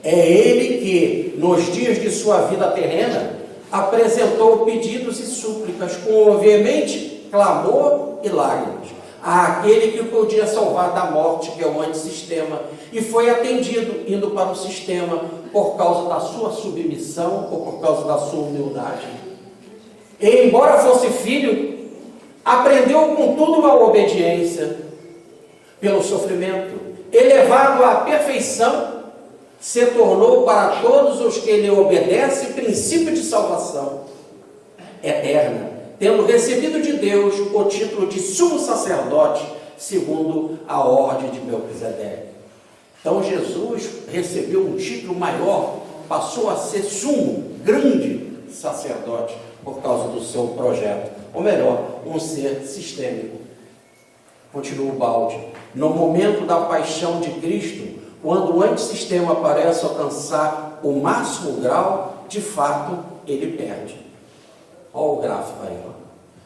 é ele que, nos dias de sua vida terrena, apresentou pedidos e súplicas com veemente clamor e lágrimas àquele que podia salvar da morte, que é o antissistema, e foi atendido, indo para o sistema, por causa da sua submissão ou por causa da sua humildade. E, embora fosse filho, aprendeu contudo a obediência pelo sofrimento, elevado à perfeição, se tornou para todos os que lhe obedecem princípio de salvação eterna, tendo recebido de Deus o título de sumo sacerdote, segundo a ordem de Melquisedeque. Então Jesus recebeu um título maior, passou a ser sumo, grande sacerdote, por causa do seu projeto, ou melhor, um ser sistêmico. Continua o Baldi: no momento da paixão de Cristo, quando o antissistema parece alcançar o máximo grau, de fato ele perde. Olha o gráfico aí, ó.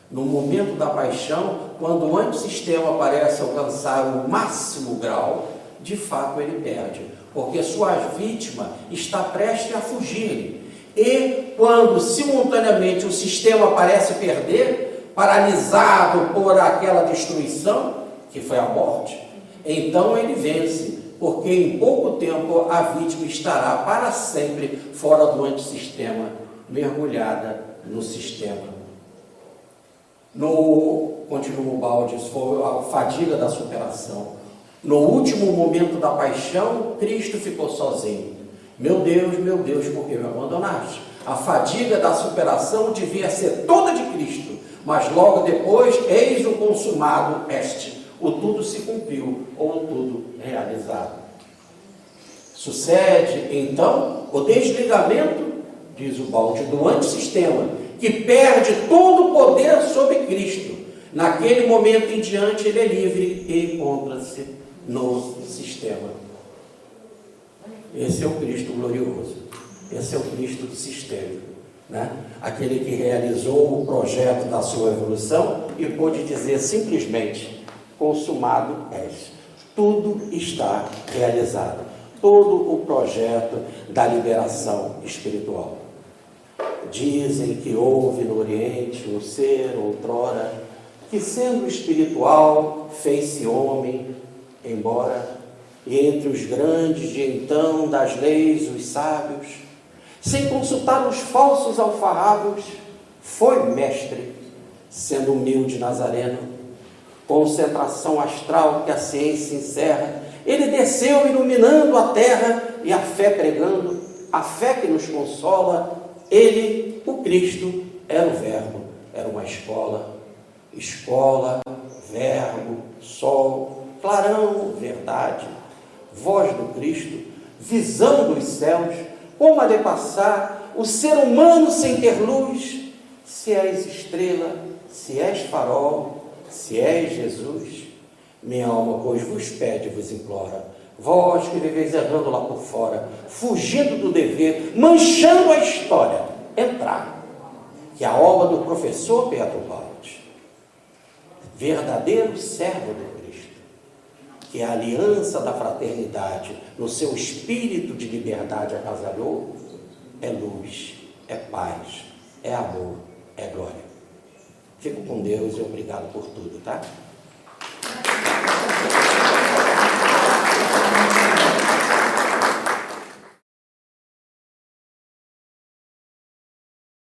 No momento da paixão, quando o antissistema parece alcançar o máximo grau, de fato ele perde, porque sua vítima está prestes a fugir-lhe. E quando simultaneamente o sistema parece perder, paralisado por aquela destruição, que foi a morte, então ele vence, porque em pouco tempo a vítima estará para sempre fora do antissistema, mergulhada no sistema. Continua o Baldi, foi a fadiga da superação. No último momento da paixão, Cristo ficou sozinho. Meu Deus, por que me abandonaste? A fadiga da superação devia ser toda de Cristo, mas logo depois, eis o consumado est. O tudo se cumpriu, ou o tudo realizado. Sucede, então, o desligamento, diz o Baldi, do antissistema, que perde todo o poder sobre Cristo. Naquele momento em diante, ele é livre e encontra-se no sistema. Esse é o Cristo glorioso. Esse é o Cristo sistêmico, né? Aquele que realizou o projeto da sua evolução e pôde dizer simplesmente: consumado és. Tudo está realizado. Todo o projeto da liberação espiritual. Dizem que houve no Oriente um ser outrora que, sendo espiritual, fez-se homem, embora, e entre os grandes de então das leis, os sábios, sem consultar os falsos alfarrabos, foi mestre, sendo humilde nazareno. Concentração astral que a ciência encerra, ele desceu iluminando a terra e a fé pregando, a fé que nos consola. Ele, o Cristo, era o Verbo, era uma escola, verbo, sol, clarão, verdade, voz do Cristo, visão dos céus, como há de passar o ser humano sem ter luz? Se és estrela, se és farol, se és Jesus, minha alma, pois, vos pede, vos implora, vós que viveis errando lá por fora, fugindo do dever, manchando a história, entrar, que a obra do professor Pedro Baldi, verdadeiro servo do Cristo, que a aliança da fraternidade no seu espírito de liberdade agasalhou, é luz, é paz, é amor, é glória. Fico com Deus e obrigado por tudo, tá?